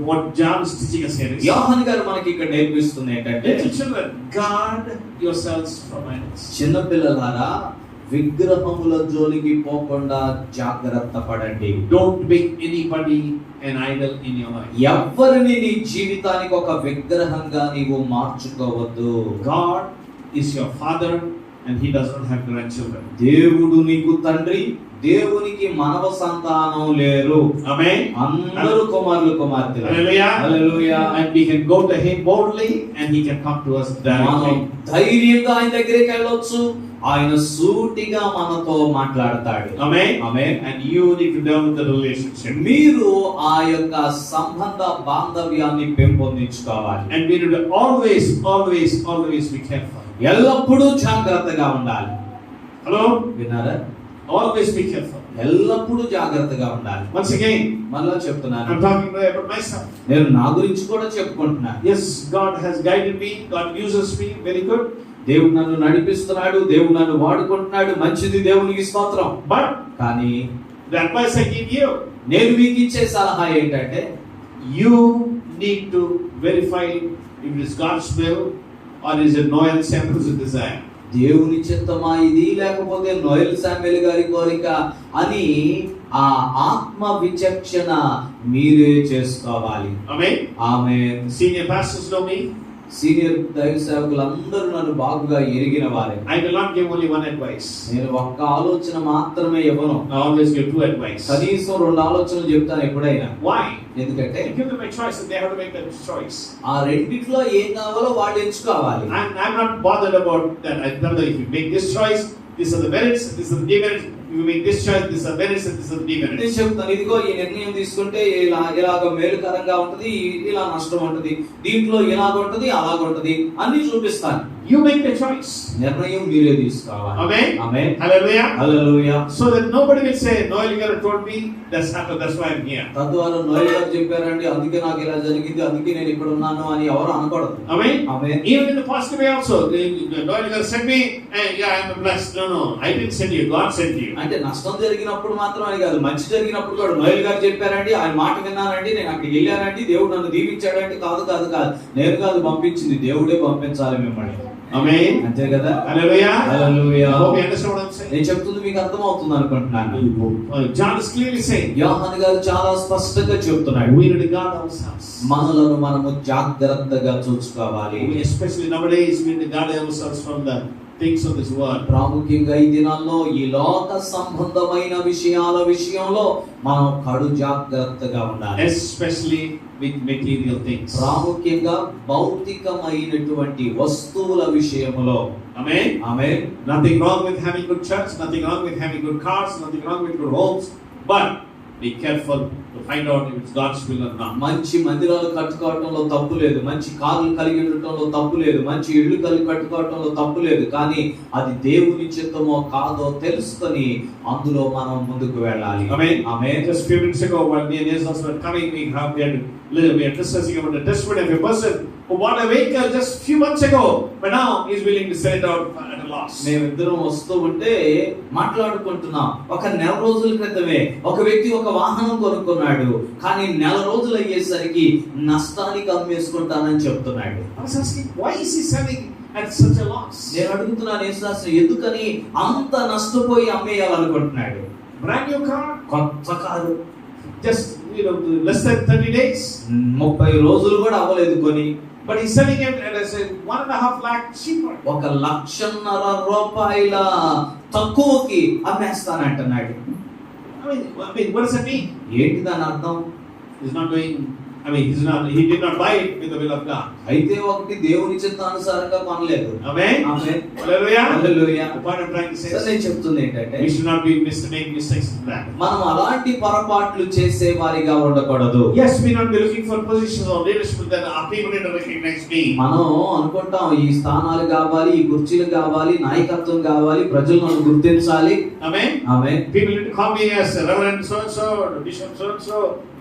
what John is teaching us here is, యోహాను గారు మనకి ఇక్కడ నేర్పిస్తుంది ఏంటంటే, little children, guard yourselves from idols. చిన్న పిల్లలారా విగ్రహముల జోలికి పోకుండా జాగ్రత్త పడండి. Don't make anybody an idol in your life. ఎవరిని నీ జీవితానికి ఒక విగ్రహంగా నీవు మార్చుకోవద్దు. God is your father, and he does not have grandchildren. దేవుడు నీకు తండ్రి, దేవునికి మానవ సంతానం లేరు. Amen. అందరూ కుమారులు కుమార్తెలు. Hallelujah. Hallelujah. And we can go to him boldly and he can come to us మనం directly. ధైర్యంగా ఆయన దగ్గరికి వెళ్ళొచ్చు, ఆయన సూటిగా మనతో మాట్లాడతాడు. Amen. Amen. And you need to develop the relationship. మీరు ఆ యొక్క సంబంధ బాంధవ్యాన్ని పెంపొందించుకోవాలి. And we need to always be careful. ఎల్లప్పుడూ జాగ్రత్తగా ఉండాలి. Hello? విన్నారా? Always be careful. ఎల్లప్పుడూ జాగ్రత్తగా ఉండాలి. Once again, మళ్ళా చెప్తున్నాను, I'm talking about myself. నేను నా గురించి కూడా చెప్పుకుంటున్నాను. Yes, God has guided me. God uses me. Very good. దేవుడు నన్ను నడిపిస్తున్నాడు, దేవుడు నన్ను వాడుకుంటున్నాడు, మంచిది, దేవునికి స్తోత్రం. But కానీ the advice I give you, నేను మీకు ఇచ్చే సలహా ఏంటంటే, you need to verify if it is God's will or is it Noel Samuel's desire. దేవుని చిత్తమా ఇది, లేకపోతే నోయల్ శామ్యూల్ గారి కోరిక అని ఆ ఆత్మ విచక్షణ మీరే చేసుకోవాలి. Amen. ఆమేన్. Senior pastors know me. Senior దైవ సేవకులందరూ నన్ను బాగుగా ఎరిగిన వారే. I will not give only one advice. నేను ఒక్క ఆలోచన మాత్రమే ఇవ్వను, I always give two advice. కనీసం 2 ఆలోచనలు చెప్తాను ఎప్పుడైనా. Why? ఎందుకంటే I give them a choice and they have to make that choice. ఆ రెండిట్లో ఏం కావాలో వాళ్ళు ఎంచుకోవాలి. I'm not bothered about that. I tell them if you make this choice, these are the merits, these are the demerits. If you make this choice, these are merits and these are the నేను demerits. చెప్తాను, ఇదిగో ఈ నిర్ణయం తీసుకుంటే ఇలాగ మేలుకరంగా ఉంటది, ఇలా నష్టం ఉంటది, దీంట్లో ఇలాగ ఉంటది, అలాగ ఉంటది అన్ని చూపిస్తాను. You make the choice. నిర్ణయం మీరే తీసుకోవాలి. Amen. Amen. Hallelujah. Hallelujah. So that nobody will say, Noel Garu told me, that's happened, that's why I'm here. తద్వారా నోయల్ గారు చెప్పారండి, అందుకే నాకు ఇలా జరిగింది, అందుకే నేను ఇక్కడ ఉన్నాను అని ఎవరు అనకూడదు. Amen. Amen. Even in the positive way also, Noel Garu sent me, and yeah, I'm blessed. No, I didn't send you, God sent you. అంటే నష్టం జరిగినప్పుడు మాత్రమే కాదు, మంచి జరిగినప్పుడు కూడా నోయల్ గారు చెప్పారండి, ఆయన మాట విన్నానండి, నేను అక్కడికి వెళ్ళానండి, దేవుడు నన్ను దీవించాడంటే కాదు కాదు కాదు, నేను కాదు పంపించింది, దేవుడే పంపించాలి మిమ్మల్ని. Amen. అంతే కదా. Hallelujah. Hallelujah. I hope you understand what I'm saying. నేను చెప్తుంది మీకు అర్థమవుతుంది అనుకుంటున్నాను. John is clearly saying, యోహాను గారు చాలా స్పష్టంగా చెప్తున్నాడు, we need to guard ourselves. మనలను మనము జాగ్రత్తగా చూసుకోవాలి. Especially nowadays, we need to guard ourselves from the things of this world. ప్రాముఖ్యంగా ఈ దినాల్లో ఈ లోక సంబంధమైన విషయాల విషయంలో మనం కడు జాగ్రత్తగా ఉండాలి. Especially with material things. ప్రాముఖ్యంగా భౌతికమైనటువంటి వస్తువుల విషయంలో. Amen. Amen. Nothing wrong with having good church, nothing wrong with having good cars, nothing wrong with good homes, but be careful to find out if it's God's will or not. మంచి మందిరాలు కట్టుకోవటంలో తప్పు లేదు, మంచి కార్లు కలిగి ఉండటంలో తప్పు లేదు, మంచి ఇళ్ళు కలిగి కట్టుకోవటంలో తప్పు లేదు, కానీ అది దేవుని చిత్తమో కాదో తెలుసుకొని అందులో మనం ముందుకు వెళ్ళాలి. Amen. Amen. Just a few minutes ago, while me and Jesus were coming, we are discussing about the testimony of a person who bought a vehicle just a few months ago, but now he's willing to sell it out at a loss. మేమిద్దరం వస్తూ ఉంటే మాట్లాడుకుంటున్నాం. ఒక నెల రోజుల క్రితమే ఒక వ్యక్తి ఒక వాహనం కొనుక్కున్నాడు, కానీ నెల రోజులు అయ్యేసరికి నష్టానికి అమ్మేసుకుంటానని చెప్తున్నాడు. I was asking, why is he selling at such a loss? నేను అడుగుతున్నాను, యేసుదాసు ఎందుకని అంత నష్టపోయి అమ్మేయాలనుకుంటున్నాడు? Brand new car, కొత్త car, just less than 30 days, 30 రోజులు కూడా అవ్వలేదు కొని, but he's selling it at a 1.5 lakh cheaper. 1,50,000 రూపాయల తక్కువకి అమ్మేస్తానంటున్నాడు. I mean, what does that mean? ఏంటి దాని అర్థం? He's not doing. He did not buy it with the will of God. అయితే ఒకటి దేవుని చిత్తానుసారంగా కొనలేదు. Amen. Amen. Hallelujah. Hallelujah. The point I'm trying to say సరే, is, నేను చెప్తుంది ఏంటంటే, we should not be make mistakes in that. మనం అలాంటి పొరపాట్లు చేసే వారిగా ఉండకూడదు. Yes, we not be looking for positions of leadership that our people need to recognize me. మనం అనుకుంటాం ఈ స్థానాలు కావాలి, ఈ కుర్చీలు కావాలి, నాయకత్వం కావాలి, ప్రజలు నన్ను గుర్తించాలి. Amen. Amen. People need to call me as Reverend so and so, Bishop so and so,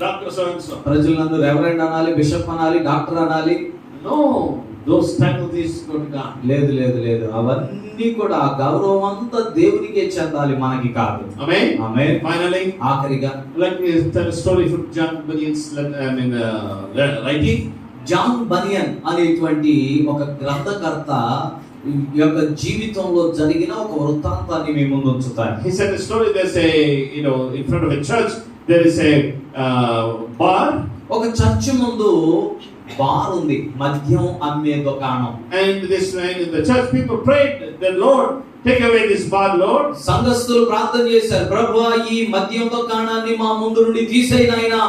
Doctor so and so. ప్రజలు నన్ను రెవరెండ్ అనాలి, బిషప్ అనాలి, డాక్టర్ అనాలి. No, those titles is go to God. లేదు లేదు లేదు, అవన్నీ కూడా ఆ గౌరవం అంతా దేవునికే చెందాలి, మనకి కాదు. Amen. ఆమేన్. Finally, ఆఖరిగా let me tell a story from John Bunyan's writing. John Bunyan అనేటువంటి ఒక గ్రంథకర్త యొక్క జీవితంలో జరిగిన ఒక వృత్తాంతాన్ని మీ ముందు ఉంచుతాను. He said a story. There's in front of a church there is a bar. ఒక చర్చ్ ముందు బార్ ఉంది, మద్యం అమ్మే దుకాణం. And this man in the church, people prayed that Lord, take away this bar, Lord. సంఘస్థులు ప్రార్థన చేశారు, ప్రభువా ఈ మద్యం దుకాణాన్ని మా ముందు నుండి తీసేయి నాయనా.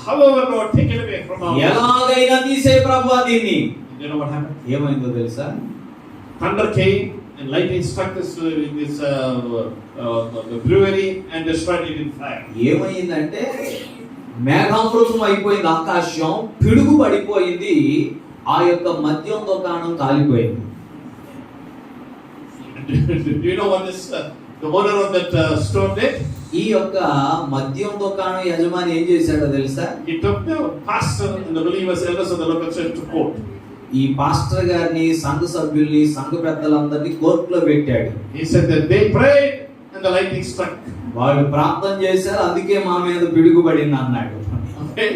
However, Lord, take it away from our lives. ఎలాగైనా తీసేయి ప్రభువా దీన్ని. You know what happened? ఏమైందో తెలుసా? Thunder came and lightning struck this brewery and destroyed it in fire. ఏమైందంటే మేఘామృతం అయిపోయింది ఆకాశం, పిడుగు పడిపోయింది, ఆ యొక్క మద్యం దుకాణం కాలిపోయింది. Do you know what this the owner of that store did? ఈ యొక్క మద్యం దుకాణం యజమాని ఏం చేశాడో తెలుసా? He took the pastor and the believers, elders of the local church to court. ఈ పాస్టర్ గారిని, సంఘ సభ్యుల్ని, సంఘ పెద్దలందరినీ కోర్టులో పెట్టాడు. He said that they prayed and the lightning struck. వాళ్ళు ప్రార్థన చేశారు, అందుకే మా మీద పిడుగుపడింది అన్నాడు. Okay?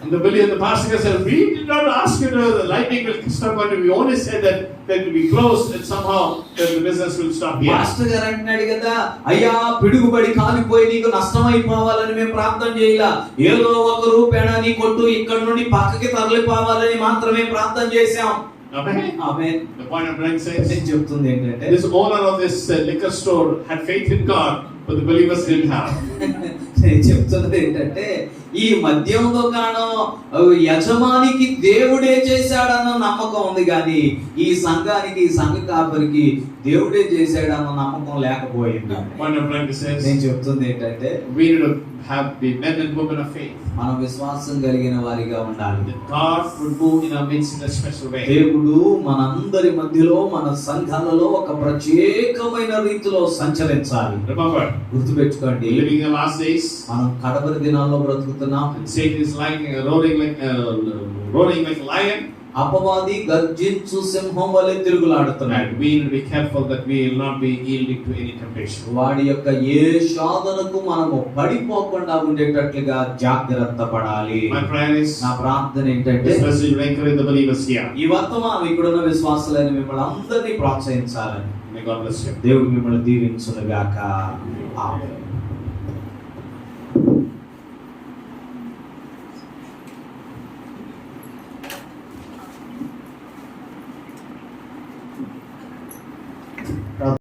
And the pastor said, we did not ask you to the lightning will stop, but we only said that will be closed and somehow that the business will stop here. Pastor గారు అంటున్నాడు కదా, అయ్యా పిడుగుపడి కాలిపోయి నీకు నష్టం అయిపోవాలని మేము ప్రార్థన చేయలా, ఏదో ఒక రూపేణ నీ కొట్టు ఇక్కడ నుండి పక్కకి తరలిపోవాలని మాత్రమే ప్రార్థన చేశాం. Amen. Amen. The point I'm trying to say is, నేను చెప్తుంది ఏంటంటే, this owner of this liquor store had faith in God, but the believers didn't have. నేను చెప్తున్నది ఏంటంటే, ఈ మద్యం దుకాణం యజమానికి దేవుడే చేశాడన్న నమ్మకం ఉంది, కానీ ఈ సంఘానికి, ఈ సంఘ కాపరికి దేవుడే చేశాడన్న నమ్మకం లేకపోయింది. Point I'm trying to say is, నేను చెప్తుంది ఏంటంటే, we need to have the men and women of faith. మనం విశ్వాసం కలిగిన వారిగా ఉండాలి. That God would move in our midst in a special way. దేవుడు మనందరి మధ్యలో, మన సంఘాలలో ఒక ప్రత్యేకమైన రీతిలో సంచరించాలి. Remember, గుర్తుపెట్టుకోండి, living in the last days, మనం కడవరి దినాల్లో బ్రతుకుతున్నాం. and Satan is rolling like a lion. అపవాది గర్జించు సింహం వలె తిరుగులాడుతున్నాడు. And we need to be careful that we will not be yielding to any temptation. వాడి యొక్క ఏ శోధనకు మనము పడిపోకుండా ఉండేటట్లుగా జాగ్రత్త పడాలి. My prayer is, నా ప్రార్థన ఏంటంటే, this message will encourage the believers here. ఈ వర్తమానం ఇక్కడున్న విశ్వాసులైన మిమ్మల్ని అందరినీ ప్రోత్సహించాలని. May God bless you. దేవుడు మిమ్మల్ని దీవించును గాక. ఆమేన్.